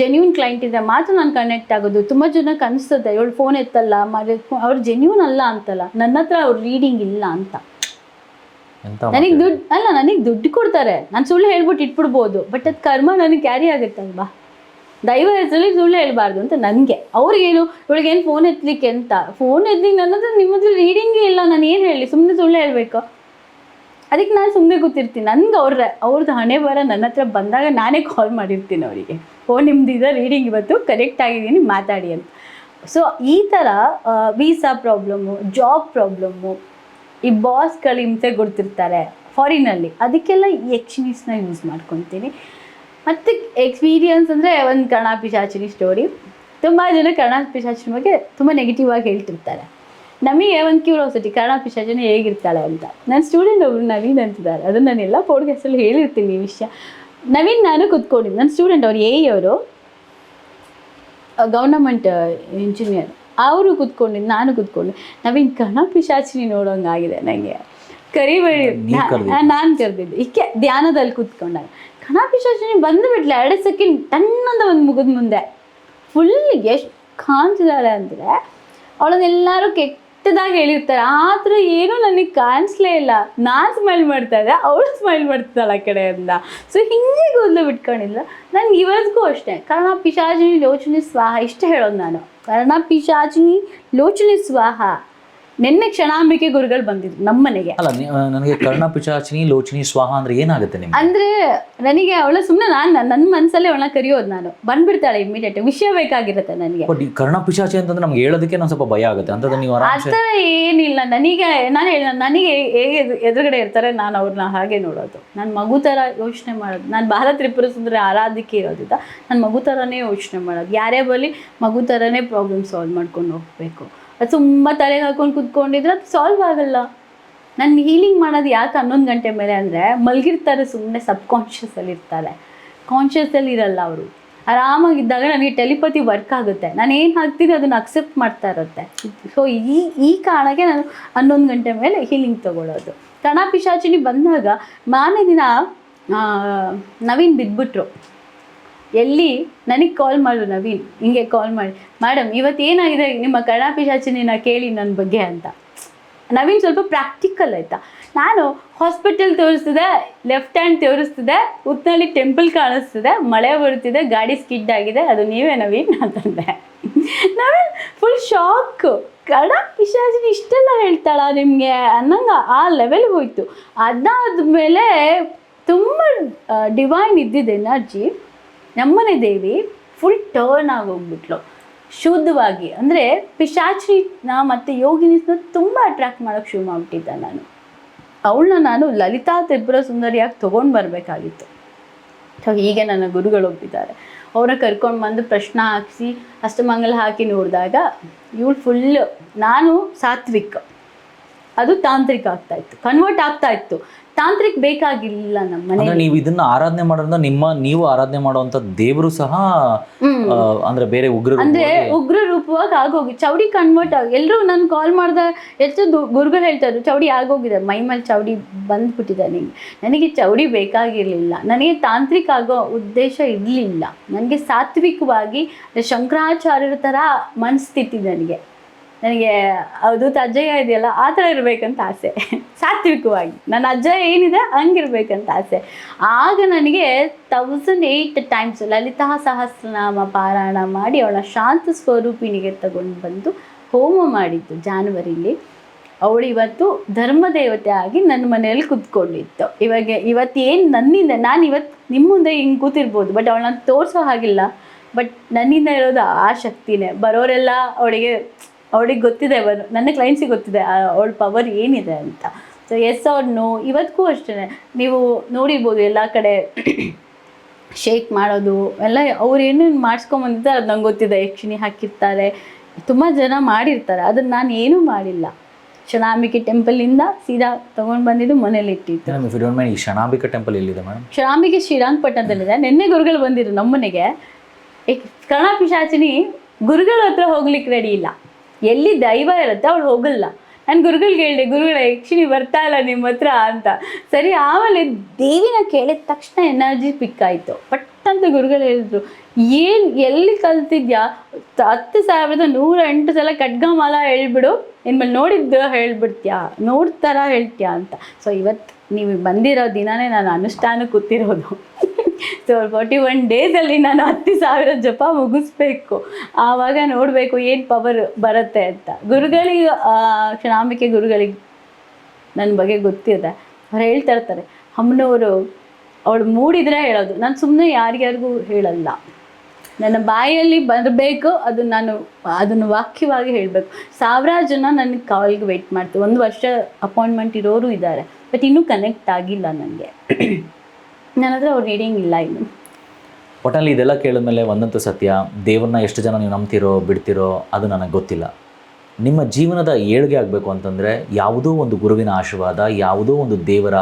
ಜೆನ್ಯೂನ್ ಕ್ಲೈಂಟ್ ಇದ್ರೆ ಮಾತ್ರ ನಾನು ಕನೆಕ್ಟ್ ಆಗೋದು. ತುಂಬ ಜನಕ್ಕೆ ಅನಿಸ್ತದೆ, ಇವಳು ಫೋನ್ ಎತ್ತಲ್ಲ, ಅವ್ರು ಜೆನ್ಯೂನ್ ಅಲ್ಲ ಅಂತಲ್ಲ, ನನ್ನ ಹತ್ರ ಅವ್ರು ರೀಡಿಂಗ್ ಇಲ್ಲ ಅಂತ. ನನಗೆ ದುಡ್ಡು ಕೊಡ್ತಾರೆ, ನಾನು ಸುಳ್ಳು ಹೇಳ್ಬಿಟ್ಟು ಇಟ್ಬಿಡ್ಬೋದು, ಬಟ್ ಅದು ಕರ್ಮ ನನಗೆ ಕ್ಯಾರಿ ಆಗುತ್ತಲ್ವಾ. ದೈವ ಹೆಸರಲ್ಲಿ ಸುಳ್ಳು ಹೇಳ್ಬಾರ್ದು ಅಂತ ನನಗೆ. ಅವ್ರಿಗೇನು ಇವಳಿಗೇನು ಫೋನ್ ಎತ್ತಲಿಕ್ಕೆ ಅಂತ, ಫೋನ್ ಎತ್ತಲಿಕ್ಕೆ ನನ್ನ ಹತ್ರ ನಿಮ್ಮ ಹತ್ರ ರೀಡಿಂಗೇ ಇಲ್ಲ, ನಾನು ಏನು ಹೇಳಿ, ಸುಮ್ಮನೆ ಸುಳ್ಳು ಹೇಳಬೇಕು. ಅದಕ್ಕೆ ನಾನು ಸುಮ್ಮನೆ ಕೂತಿರ್ತೀನಿ. ನನಗೆ ಅವ್ರದ್ದು ಹಣೆ ಬರ ನನ್ನ ಹತ್ರ ಬಂದಾಗ ನಾನೇ ಕಾಲ್ ಮಾಡಿರ್ತೀನಿ ಅವರಿಗೆ, ನಿಮ್ದಿದೆ ರೀಡಿಂಗ್ ಇವತ್ತು ಕರೆಕ್ಟ್ ಆಗಿದ್ದೀನಿ ಮಾತಾಡಿ ಅಂತ. ಸೊ ಈ ಥರ ವೀಸಾ ಪ್ರಾಬ್ಲಮ್ಮು, ಜಾಬ್ ಪ್ರಾಬ್ಲಮ್ಮು, ಈ ಬಾಸ್ಗಳು ಹಿಂಸೆ ಕೊಡ್ತಿರ್ತಾರೆ ಫಾರಿನಲ್ಲಿ, ಅದಕ್ಕೆಲ್ಲ ಯಕ್ಷಿಣೀಸ್ನ ಯೂಸ್ ಮಾಡ್ಕೊತೀನಿ. ಮತ್ತು ಎಕ್ಸ್ಪೀರಿಯನ್ಸ್ ಅಂದರೆ ಒಂದು ಕರ್ಣ ಪಿಶಾಚಿನಿ ಸ್ಟೋರಿ. ತುಂಬ ಜನ ಕರ್ಣ ಪಿಶಾಚಿನಿ ಬಗ್ಗೆ ತುಂಬ ನೆಗೆಟಿವ್ ಆಗಿ ಹೇಳ್ತಿರ್ತಾರೆ. ನಮಗೆ ಒಂದು ಕ್ಯೂರಿಯಾಸಿಟಿ, ಕರ್ಣ ಪಿಶಾಚಿನಿ ಹೇಗಿರ್ತಾಳೆ ಅಂತ. ನನ್ನ ಸ್ಟೂಡೆಂಟ್ ಒಬ್ರು ನವೀನ್ ಅಂತಿದ್ದಾರೆ, ಅದನ್ನು ನಾನು ಎಲ್ಲ ಪಾಡ್ಕಾಸ್ಟಲ್ಲಿ ಹೇಳಿರ್ತೀನಿ ಈ ವಿಷಯ. ನವೀನ್ ನಾನು ಕೂತ್ಕೊಂಡಿದ್ದು, ನನ್ನ ಸ್ಟೂಡೆಂಟ್ ಅವ್ರು ಅವರು ಗೌರ್ನಮೆಂಟ್ ಇಂಜಿನಿಯರ್, ಅವರು ಕೂತ್ಕೊಂಡಿದ್ದು, ನಾನು ಕೂತ್ಕೊಂಡು ನವೀನ್ ಕರ್ಣ ಪಿಶಾಚಿನಿ ನೋಡೋಂಗಾಗಿದೆ ನನಗೆ, ಕರಿಬೇಡಿ. ನಾನು ಕರೆದಿದ್ದೆ ಈಕೆ ಧ್ಯಾನದಲ್ಲಿ ಕೂತ್ಕೊಂಡಾಗ ಕರ್ಣ ಪಿಶಾಚಿನಿ ಬಂದುಬಿಟ್ಲೆ 2 ಸೆಕೆಂಡ್ ಟನ್ನಂದ ಒಂದು ಮುಗಿದ ಮುಂದೆ ಫುಲ್ ಎಷ್ಟು ಕಾಣ್ತಿದ್ದಾಳೆ ಅಂದರೆ ಅವಳನ್ನೆಲ್ಲರೂ ಕೆಟ್ಟದಾಗಿ ಹೇಳಿರ್ತಾರೆ. ಆ ಥರ ಏನೂ ನನಗೆ ಕಾಣಿಸ್ಲೇ ಇಲ್ಲ. ನಾನು ಸ್ಮೈಲ್ ಮಾಡ್ತಾ ಇದ್ದೆ, ಅವಳು ಸ್ಮೈಲ್ ಮಾಡ್ತಿದ್ದಾಳೆ ಆ ಕಡೆಯಿಂದ. ಸೊ ಹಿಂಗೆ ಕೂದಲು ಬಿಟ್ಕೊಂಡಿಲ್ಲ. ನನಗೆ ಇವತ್ತಿಗೂ ಅಷ್ಟೇ ಕರ್ಣ ಪಿಶಾಚಿನಿ ಲೋಚನೆ ಸ್ವಾಹ ಇಷ್ಟ ಹೇಳೋದು ನಾನು. ಕರ್ಣ ಪಿಶಾಚಿನಿ ಲೋಚನೆ ಸ್ವಾಹ. ನಿನ್ನೆ ಕ್ಷಣಾಂಬಿಕೆ ಗುರುಗಳು ಬಂದಿದ್ರು ನಮ್ಮ ಮನೆಗೆ. ಅಲ್ಲ, ನನಗೆ ಕರ್ಣ ಪಿಶಾಚಿನಿ ಲೋಚನಿ ಸ್ವಾಹ ಅಂದ್ರೆ ಏನಾಗುತ್ತೆ ನಿಮ್ಗೆ? ಅಂದ್ರೆ ನನಗೆ ಅವಳ ಸುಮ್ಮನೆ ನನ್ನ ಮನಸ್ಸಲ್ಲೇ ಅವಳನ್ನ ಕರೆಯೋದು, ನಾನು ಬಂದ್ಬಿಡ್ತಾಳೆ ಇಮಿಡಿಯೇಟ್, ವಿಷಯ ಬೇಕಾಗಿರುತ್ತೆ ನನಗೆ. ಬಟ್ ಈ ಕರ್ಣ ಪಿಶಾಚಿ ಅಂತಂದ್ರೆ ನಮ್ಗೆ ಹೇಳೋದಕ್ಕೆ ನಾನು ಸ್ವಲ್ಪ ಭಯ ಆಗುತ್ತೆ. ಅಂತಂದ್ರೆ ನೀವು ಆ ಥರ ಏನಿಲ್ಲ ನನಗೆ. ನನಗೆ ಹೇಗೆ ಎದುರುಗಡೆ ಇರ್ತಾರೆ ನಾನು ಅವ್ರನ್ನ ಹಾಗೆ ನೋಡೋದು. ನಾನು ಮಗು ಥರ ಯೋಚನೆ ಮಾಡೋದು. ನಾನು ಬಾಲ ತ್ರಿಪುರ ಸುಂದರಿ ಆರಾಧಿಕೆ ಇರೋದಿಲ್ಲ, ನಾನು ಮಗು ಥರನೇ ಯೋಚನೆ ಮಾಡೋದು. ಯಾರೇ ಬರಲಿ ಮಗು ಥರನೇ ಪ್ರಾಬ್ಲಮ್ ಸಾಲ್ವ್ ಮಾಡ್ಕೊಂಡು ಹೋಗಬೇಕು. ಅದು ತುಂಬ ತಲೆಗೆ ಹಾಕೊಂಡು ಕೂತ್ಕೊಂಡಿದ್ರೆ ಅದು ಸಾಲ್ವ್ ಆಗಲ್ಲ. ನಾನು ಹೀಲಿಂಗ್ ಮಾಡೋದು ಯಾಕೆ 11 ಗಂಟೆ ಮೇಲೆ ಅಂದರೆ ಮಲಗಿರ್ತಾರೆ, ಸುಮ್ಮನೆ ಸಬ್ಕಾನ್ಷಿಯಸಲ್ಲಿ ಇರ್ತಾರೆ, ಕಾನ್ಷಿಯಸಲ್ಲಿ ಇರಲ್ಲ ಅವರು. ಆರಾಮಾಗಿದ್ದಾಗ ನನಗೆ ಟೆಲಿಪತಿ ವರ್ಕ್ ಆಗುತ್ತೆ, ನಾನು ಏನು ಹಾಕ್ತೀನಿ ಅದನ್ನು ಅಕ್ಸೆಪ್ಟ್ ಮಾಡ್ತಾ ಇರುತ್ತೆ. ಸೊ ಈ ಕಾರಣಕ್ಕೆ ನಾನು 11 ಗಂಟೆ ಮೇಲೆ ಹೀಲಿಂಗ್ ತೊಗೊಳ್ಳೋದು. ಕರ್ಣ ಪಿಶಾಚಿನಿ ಬಂದಾಗ ಮಾರನೇ ದಿನ ನವೀನ್ ಬಿದ್ದುಬಿಟ್ರು. ಎಲ್ಲಿ ನನಗೆ ಕಾಲ್ ಮಾಡು ನವೀನ್, ಹಿಂಗೆ ಕಾಲ್ ಮಾಡಿ, ಮೇಡಮ್ ಇವತ್ತು ಏನಾಗಿದೆ ನಿಮ್ಮ ಕರ್ಣ ಪಿಶಾಚಿನಿನ ಕೇಳಿ ನನ್ನ ಬಗ್ಗೆ ಅಂತ. ನವೀನ್ ಸ್ವಲ್ಪ ಪ್ರಾಕ್ಟಿಕಲ್ ಆಯಿತಾ. ನಾನು ಹಾಸ್ಪಿಟಲ್ ತೋರಿಸ್ತಿದೆ, ಲೆಫ್ಟ್ ಹ್ಯಾಂಡ್ ತೋರಿಸ್ತಿದೆ, ಉತ್ನಲ್ಲಿ ಟೆಂಪಲ್ ಕಾಣಿಸ್ತಿದೆ, ಮಳೆ ಬರುತ್ತಿದೆ, ಗಾಡಿ ಸ್ಕಿಡ್ ಆಗಿದೆ, ಅದು ನೀವೇ ನವೀನ್ ಅಂತಂದೆ. Naveen full shock. ಕರ್ಣ ಪಿಶಾಚಿನಿ ಇಷ್ಟೆಲ್ಲ ಹೇಳ್ತಾಳ ನಿಮಗೆ ಅನ್ನಂಗೆ ಆ ಲೆವೆಲ್ಗೆ ಹೋಯ್ತು. ಅದಾದಮೇಲೆ ತುಂಬ ಡಿವೈನ್ ಇದ್ದಿದ್ದು ಎನರ್ಜಿ, ನಮ್ಮನೆ ದೇವಿ ಫುಲ್ ಟರ್ನ್ ಆಗೋಗ್ಬಿಟ್ಲು ಶುದ್ಧವಾಗಿ. ಅಂದರೆ ಪಿಶಾಚಿನ ಮತ್ತು ಯೋಗಿನಿಸ್ನ ತುಂಬ ಅಟ್ರ್ಯಾಕ್ಟ್ ಮಾಡೋಕ್ಕೆ ಶುರು ಮಾಡಿಬಿಟ್ಟಿದ್ದೆ ನಾನು. ಅವಳನ್ನ ನಾನು ಲಲಿತಾ ತ್ರಿಪುರ ಸುಂದರಿಯಾಗಿ ತೊಗೊಂಡು ಬರಬೇಕಾಗಿತ್ತು. ಸೊ ಹೀಗೆ ನನ್ನ ಗುರುಗಳು ಒಪ್ಪಿದ್ದಾರೆ. ಅವ್ರನ್ನ ಕರ್ಕೊಂಡು ಬಂದು ಪ್ರಶ್ನೆ ಹಾಕಿಸಿ ಅಷ್ಟಮಂಗಲ ಹಾಕಿ ನೋಡಿದಾಗ ಇವಳು ಫುಲ್ಲು, ನಾನು ಸಾತ್ವಿಕ್, ಅದು ತಾಂತ್ರಿಕ ಆಗ್ತಾಯಿತ್ತು, ಕನ್ವರ್ಟ್ ಆಗ್ತಾಯಿತ್ತು. ತಾಂತ್ರಿಕ್ ಬೇಕಾಗಿಲ್ಲ ನಮ್ಮ ಮನೆ. ನೀವು ಇದನ್ನ ಆರಾಧನೆ ಮಾಡೋದ್ರಿಂದ ನೀವು ಆರಾಧನೆ ಮಾಡುವಂತ ದೇವರು ಸಹ ಅಂದ್ರೆ ಬೇರೆ ಉಗ್ರ ರೂಪವಾಗಿ ಆಗೋಗಿ ಚೌಡಿ ಕನ್ವರ್ಟ್ ಆಗಿ. ಎಲ್ಲರೂ ನಾನು ಕಾಲ್ ಮಾಡಿದ ಎಷ್ಟು ಗುರುಗಳು ಹೇಳ್ತಾರೆ ಚೌಡಿ ಆಗೋಗಿದೆ, ಮೈ ಮೇಲೆ ಚೌಡಿ ಬಂದ್ಬಿಟ್ಟಿದೆ ನಿಂಗೆ. ನನಗೆ ಚೌಡಿ ಬೇಕಾಗಿರಲಿಲ್ಲ, ನನಗೆ ತಾಂತ್ರಿಕ ಆಗೋ ಉದ್ದೇಶ ಇರಲಿಲ್ಲ. ನನಗೆ ಸಾತ್ವಿಕವಾಗಿ ಶಂಕರಾಚಾರ್ಯರ ಥರ ಮನಸ್ಥಿತಿ ನನಗೆ ಅದು ಅಜ್ಜಯ್ಯ ಇದೆಯಲ್ಲ ಆ ಥರ ಇರಬೇಕಂತ ಆಸೆ. ಸಾತ್ವಿಕವಾಗಿ ನನ್ನ ಅಜ್ಜಯ್ಯ ಏನಿದೆ ಹಂಗಿರ್ಬೇಕಂತ ಆಸೆ. ಆಗ ನನಗೆ 1008 ಟೈಮ್ಸ್ ಲಲಿತಾ ಸಹಸ್ರನಾಮ ಪಾರಾಯಣ ಮಾಡಿ ಅವಳ ಶಾಂತ ಸ್ವರೂಪಿಣಿಗೆ ತಗೊಂಡು ಬಂದು ಹೋಮ ಮಾಡಿದ್ದು ಜಾನ್ವರಿಲಿ. ಅವಳು ಇವತ್ತು ಧರ್ಮದೇವತೆ ಆಗಿ ನನ್ನ ಮನೆಯಲ್ಲಿ ಕೂತ್ಕೊಂಡಿತ್ತು. ಇವತ್ತೇನು ನನ್ನಿಂದ ನಾನು ಇವತ್ತು ನಿಮ್ಮ ಮುಂದೆ ಹಿಂಗೆ ಕೂತಿರ್ಬೋದು, ಬಟ್ ಅವಳನ್ನ ತೋರಿಸೋ ಹಾಗಿಲ್ಲ. ಬಟ್ ನನ್ನಿಂದ ಇರೋದು ಆ ಶಕ್ತಿನೇ. ಬರೋರೆಲ್ಲ ಅವಳಿಗೆ ಗೊತ್ತಿದೆ, ನನ್ನ ಕ್ಲೈಂಟ್ಸಿಗೆ ಗೊತ್ತಿದೆ ಅವಳ ಪವರ್ ಏನಿದೆ ಅಂತ. ಸೊ ಎಸ್ ಆರ್ ನೋ ಇವತ್ತಿಗೂ ಅಷ್ಟೇ ನೀವು ನೋಡಿರ್ಬೋದು ಎಲ್ಲ ಕಡೆ ಶೇಕ್ ಮಾಡೋದು ಎಲ್ಲ ಅವ್ರು ಏನೇನು ಮಾಡಿಸ್ಕೊಂಬಂದಿದ್ದಾರೆ ಅದು ನಂಗೆ ಗೊತ್ತಿದೆ. ಯಕ್ಷಿಣಿ ಹಾಕಿರ್ತಾರೆ, ತುಂಬ ಜನ ಮಾಡಿರ್ತಾರೆ, ಅದನ್ನು ನಾನು ಏನೂ ಮಾಡಿಲ್ಲ. ಕ್ಷಣಾಂಬಿಕೆ ಟೆಂಪಲಿಂದ ಸೀದಾ ತೊಗೊಂಡು ಬಂದಿದ್ದು ಮನೇಲಿ ಇಟ್ಟಿತ್ತು. ಈ ಕ್ಷಣಾಂಬಿಕೆ ಟೆಂಪಲ್ ಎಲ್ಲಿದೆ ಮೇಡಮ್? ಕ್ಷಣಾಂಬಿಕೆ ಶ್ರೀರಂಗಪಟ್ಟಣದಲ್ಲಿದೆ. ನಿನ್ನೆ ಗುರುಗಳು ಬಂದಿರು ನಮ್ಮ ಮನೆಗೆ. ಕರ್ಣ ಪಿಶಾಚಿನಿ ಗುರುಗಳ ಹತ್ರ ಹೋಗ್ಲಿಕ್ಕೆ ರೆಡಿ ಇಲ್ಲ. ಎಲ್ಲಿ ದೈವ ಇರುತ್ತೆ ಅವಳು ಹೋಗಲ್ಲ. ನಾನು ಗುರುಗಳಿಗೆ ಹೇಳಿದೆ, ಗುರುಗಳ ಯಕ್ಷಿಣಿ ಬರ್ತಾ ಇಲ್ಲ ನಿಮ್ಮ ಹತ್ರ ಅಂತ. ಸರಿ, ಆಮೇಲೆ ದೇವಿನ ಕೇಳಿದ ತಕ್ಷಣ ಎನರ್ಜಿ ಪಿಕ್ ಆಯಿತು. ಪಟ್ಟಂತ ಗುರುಗಳು ಹೇಳಿದ್ರು, ಎಲ್ಲಿ ಕಲ್ತಿದ್ಯಾ? 10,108 ಸಲ ಖಡ್ಗಮಾಲ ಹೇಳ್ಬಿಡು, ಇನ್ಮೇಲೆ ನೋಡಿದ್ದು ಹೇಳ್ಬಿಡ್ತೀಯಾ, ನೋಡ್ತಾರ ಹೇಳ್ತೀಯಾ ಅಂತ. ಸೊ ಇವತ್ತು ನೀವು ಬಂದಿರೋ ದಿನವೇ ನಾನು ಅನುಷ್ಠಾನ ಕೂತಿರೋದು. ಸೊ 41 ಡೇಸಲ್ಲಿ ನಾನು 10,000 ಜಪ ಮುಗಿಸ್ಬೇಕು, ಆವಾಗ ನೋಡಬೇಕು ಏನು ಪವರ್ ಬರುತ್ತೆ ಅಂತ. ಗುರುಗಳಿಗೆ ಕ್ಷಣಾಂಬಿಕೆ ಗುರುಗಳಿಗೆ ನನ್ನ ಬಗ್ಗೆ ಗೊತ್ತಿದೆ. ಅವ್ರು ಹೇಳ್ತಾ ಇರ್ತಾರೆ, ಅಮ್ಮನವರು ಅವಳು ಮೂಡಿದ್ರೆ ಹೇಳೋದು, ನಾನು ಸುಮ್ಮನೆ ಯಾರಿಗ್ಯಾರಿಗೂ ಹೇಳಲ್ಲ, ನನ್ನ ಬಾಯಲ್ಲಿ ಬರಬೇಕು, ಅದು ನಾನು ಅದನ್ನು ವಾಕ್ಯವಾಗಿ ಹೇಳಬೇಕು. ಸಾವಿರಾರು ಜನ ನನಗೆ ಕಾಲ್ಗೆ ವೆಯ್ಟ್ ಮಾಡ್ತಾರೆ, 1 ವರ್ಷ ಅಪಾಯಿಂಟ್ಮೆಂಟ್ ಇರೋರು ಇದ್ದಾರೆ, ಬಟ್ ಇನ್ನೂ ಕನೆಕ್ಟ್ ಆಗಿಲ್ಲ ನನಗೆ. ನನ್ನ ಹತ್ರ ಅವ್ರು ರೀಡಿಂಗ್ ಇಲ್ಲ ಇನ್ನು. ಒಟ್ಟಲ್ಲಿ ಇದೆಲ್ಲ ಕೇಳಿದ್ಮೇಲೆ ಒಂದಂತೂ ಸತ್ಯ, ದೇವ್ರನ್ನ ಎಷ್ಟು ಜನ ನೀವು ನಂಬ್ತಿರೋ ಬಿಡ್ತಿರೋ ಅದು ನನಗೆ ಗೊತ್ತಿಲ್ಲ. ನಿಮ್ಮ ಜೀವನದ ಏಳಿಗೆ ಆಗಬೇಕು ಅಂತಂದರೆ ಯಾವುದೋ ಒಂದು ಗುರುವಿನ ಆಶೀರ್ವಾದ, ಯಾವುದೋ ಒಂದು ದೇವರ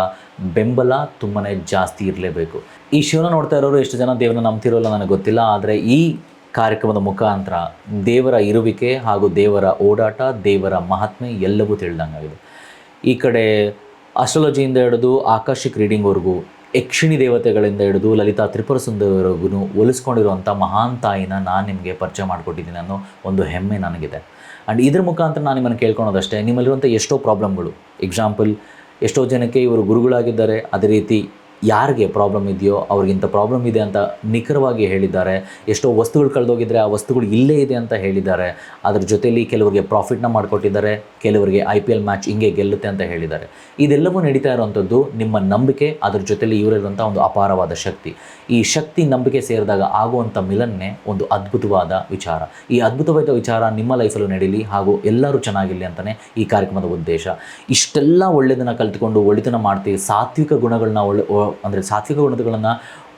ಬೆಂಬಲ ತುಂಬಾ ಜಾಸ್ತಿ ಇರಲೇಬೇಕು. ಈ ಶೋನ ನೋಡ್ತಾ ಇರೋರು ಎಷ್ಟು ಜನ ದೇವ್ರನ್ನ ನಂಬ್ತಿರೋಲ್ಲ ನನಗೆ ಗೊತ್ತಿಲ್ಲ, ಆದರೆ ಈ ಕಾರ್ಯಕ್ರಮದ ಮುಖಾಂತರ ದೇವರ ಇರುವಿಕೆ ಹಾಗೂ ದೇವರ ಓಡಾಟ, ದೇವರ ಮಹಾತ್ಮೆ ಎಲ್ಲವೂ ತಿಳಿದಂಗಾಗಿದೆ. ಈ ಕಡೆ ಅಸ್ಟ್ರಾಲಜಿಯಿಂದ ಹಿಡಿದು ಆಕಾಶಿಕ್ ರೀಡಿಂಗ್ವರೆಗೂ, ಯಕ್ಷಿಣಿ ದೇವತೆಗಳಿಂದ ಹಿಡಿದು ಲಲಿತಾ ತ್ರಿಪುರ ಸುಂದರಿವರೆಗೂ ಒಲಿಸ್ಕೊಂಡಿರುವಂಥ ಮಹಾನ್ ತಾಯಿನ ನಾನು ನಿಮಗೆ ಪರಿಚಯ ಮಾಡಿಕೊಟ್ಟಿದ್ದೀನಿ ಅನ್ನೋ ಒಂದು ಹೆಮ್ಮೆ ನನಗಿದೆ. ಆ್ಯಂಡ್ ಇದ್ರ ಮುಖಾಂತರ ನಾನು ನಿಮ್ಮನ್ನು ಕೇಳ್ಕೊಳೋದಷ್ಟೇ, ನಿಮ್ಮಲ್ಲಿರುವಂಥ ಎಷ್ಟೋ ಪ್ರಾಬ್ಲಮ್ಗಳು, ಎಕ್ಸಾಂಪಲ್ ಎಷ್ಟೋ ಜನಕ್ಕೆ ಇವರು ಗುರುಗಳಾಗಿದ್ದಾರೆ, ಅದೇ ರೀತಿ ಯಾರಿಗೆ ಪ್ರಾಬ್ಲಮ್ ಇದೆಯೋ ಅವ್ರಿಗಿಂತ ಪ್ರಾಬ್ಲಮ್ ಇದೆ ಅಂತ ನಿಖರವಾಗಿ ಹೇಳಿದ್ದಾರೆ. ಎಷ್ಟೋ ವಸ್ತುಗಳು ಕಳೆದೋಗಿದ್ರೆ ಆ ವಸ್ತುಗಳು ಇಲ್ಲೇ ಇದೆ ಅಂತ ಹೇಳಿದ್ದಾರೆ. ಅದ್ರ ಜೊತೆಯಲ್ಲಿ ಕೆಲವರಿಗೆ ಪ್ರಾಫಿಟ್ನ ಮಾಡಿಕೊಟ್ಟಿದ್ದಾರೆ, ಕೆಲವರಿಗೆ IPL ಮ್ಯಾಚ್ ಹಿಂಗೆ ಗೆಲ್ಲುತ್ತೆ ಅಂತ ಹೇಳಿದ್ದಾರೆ. ಇದೆಲ್ಲವೂ ನಡೀತಾ ಇರೋವಂಥದ್ದು ನಿಮ್ಮ ನಂಬಿಕೆ, ಅದ್ರ ಜೊತೆಯಲ್ಲಿ ಇವರಿರುವಂಥ ಒಂದು ಅಪಾರವಾದ ಶಕ್ತಿ. ಈ ಶಕ್ತಿ ನಂಬಿಕೆ ಸೇರಿದಾಗ ಆಗುವಂಥ ಮಿಲನ್ನೇ ಒಂದು ಅದ್ಭುತವಾದ ವಿಚಾರ. ಈ ಅದ್ಭುತವಾದ ವಿಚಾರ ನಿಮ್ಮ ಲೈಫಲ್ಲೂ ನಡೀಲಿ ಹಾಗೂ ಎಲ್ಲರೂ ಚೆನ್ನಾಗಿರಲಿ ಅಂತಲೇ ಈ ಕಾರ್ಯಕ್ರಮದ ಉದ್ದೇಶ. ಇಷ್ಟೆಲ್ಲ ಒಳ್ಳೆಯದನ್ನು ಕಲ್ತ್ಕೊಂಡು ಒಳ್ಳೆತನ ಮಾಡ್ತೀವಿ, ಸಾತ್ವಿಕ ಗುಣಗಳನ್ನ ಅಂದರೆ ಸಾತ್ವಿಕ ಗುಣಗಳನ್ನು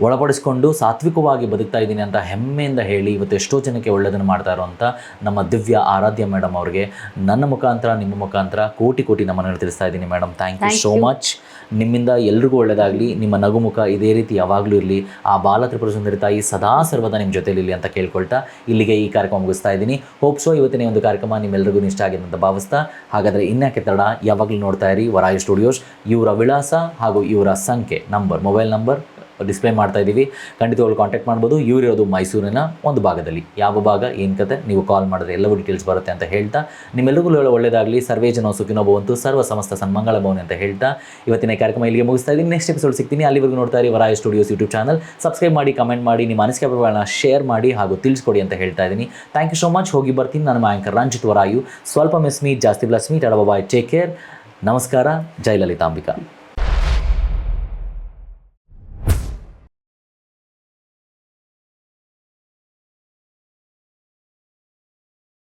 ಒಳಪಡಿಸ್ಕೊಂಡು ಸಾತ್ವಿಕವಾಗಿ ಬದುಕ್ತಾ ಇದ್ದೀನಿ ಅಂತ ಹೆಮ್ಮೆಯಿಂದ ಹೇಳಿ ಇವತ್ತು ಎಷ್ಟೋ ಜನಕ್ಕೆ ಒಳ್ಳೆಯದನ್ನು ಮಾಡ್ತಾ ಇರೋವಂಥ ನಮ್ಮ ದಿವ್ಯ ಆರಾಧ್ಯ ಮೇಡಮ್ ಅವ್ರಿಗೆ ನನ್ನ ಮುಖಾಂತರ ನಿಮ್ಮ ಮುಖಾಂತರ ಕೋಟಿ ಕೋಟಿ ನಮ್ಮನ್ನು ತಿಳಿಸ್ತಾ ಇದ್ದೀನಿ. Madam, thank you so much. ನಿಮ್ಮಿಂದ ಎಲ್ರಿಗೂ ಒಳ್ಳೆಯದಾಗಲಿ, ನಿಮ್ಮ ನಗುಮುಖ ಇದೇ ರೀತಿ ಯಾವಾಗಲೂ ಇರಲಿ, ಆ ಬಾಲ ತ್ರಿಪುರ ಸುಂದರಿ ತಾಯಿ ಸದಾ ಸರ್ವದ ನಿಮ್ಮ ಜೊತೆಲಿರಲಿ ಅಂತ ಕೇಳ್ಕೊಳ್ತಾ ಇಲ್ಲಿಗೆ ಈ ಕಾರ್ಯಕ್ರಮ ಮುಗಿಸ್ತಾ ಇದ್ದೀನಿ. ಹೋಪ್ ಸೋ ಇವತ್ತಿನ ಒಂದು ಕಾರ್ಯಕ್ರಮ ನಿಮ್ಮೆಲ್ಲರಿಗೂ ಇಷ್ಟ ಆಗಿದೆ ಅಂತ ಭಾವಿಸ್ತಾ, ಹಾಗಾದರೆ ಇನ್ಯಾಕೆ ತಡ, ಯಾವಾಗಲೂ ನೋಡ್ತಾ ಇರಿ ವರಾಯಿ ಸ್ಟುಡಿಯೋಸ್. ಇವರ ವಿಳಾಸ ಹಾಗೂ ಇವರ ಸಂಖ್ಯೆ ಮೊಬೈಲ್ ನಂಬರ್ ಡಿಸ್ಪ್ಲೇ ಮಾಡ್ತಾ ಇದ್ದೀವಿ, ಖಂಡಿತವಾಗ್ಲೂ ಕಾಂಟ್ಯಾಕ್ಟ್ ಮಾಡ್ಬೋದು. ಇವರಿರೋದು ಮೈಸೂರಿನ ಒಂದು ಭಾಗದಲ್ಲಿ. ಯಾವ ಭಾಗ ಏನು ಕತೆ ನೀವು ಕಾಲ್ ಮಾಡಿದ್ರೆ ಎಲ್ಲವೂ ಡೀಟೇಲ್ಸ್ ಬರುತ್ತೆ ಅಂತ ಹೇಳ್ತಾ, ನಿಮ್ಮೆಲ್ಲರಿಗೂ ಒಳ್ಳೆಯದಾಗಲಿ, ಸರ್ವೇ ಜನ ಸುಖಿನೋ ಭವಂತು, ಸರ್ವ ಸಮಸ್ತ ಸನ್ಮಂಗಳ ಭವನ ಅಂತ ಹೇಳ್ತಾ ಇವತ್ತಿನ ಕಾರ್ಯಕ್ರಮ ಇಲ್ಲಿಗೆ ಮುಗಿಸ್ತಾ ಇದ್ದೀನಿ. ನೆಕ್ಸ್ಟ್ ಎಪಿಸೋಡ್ ಸಿಗ್ತೀನಿ. ಅಲ್ಲಿವರೆಗೂ ನೋಡ್ತಾ ಇರಿ ವರಾಯಿ ಸ್ಟುಡಿಯೋಸ್ ಯೂಟ್ಯೂಬ್ ಚಾನಲ್. ಸಬ್ಸ್ಕ್ರೈಬ್ ಮಾಡಿ, ಕಮೆಂಟ್ ಮಾಡಿ, ನಿಮ್ಮ ಅನಿಸಿಕೆಗಳನ್ನ ಶೇರ್ ಮಾಡಿ ಹಾಗೂ ತಿಳಿಸ್ಕೊಡಿ ಅಂತ ಹೇಳ್ತಾ ಇದ್ದೀನಿ. Thank you so much. ಹೋಗಿ ಬರ್ತೀನಿ. ನಾನು ಆ್ಯಂಕರ್ ರಂಜಿತ್ ವರಾಯು. ಸ್ವಲ್ಪ ಮಿಸ್ ಮೀ, ಜಾಸ್ತಿ bless me. Tata bye, take care. ನಮಸ್ಕಾರ. ಜೈ ಲಲಿತಾಂಬಿಕಾ.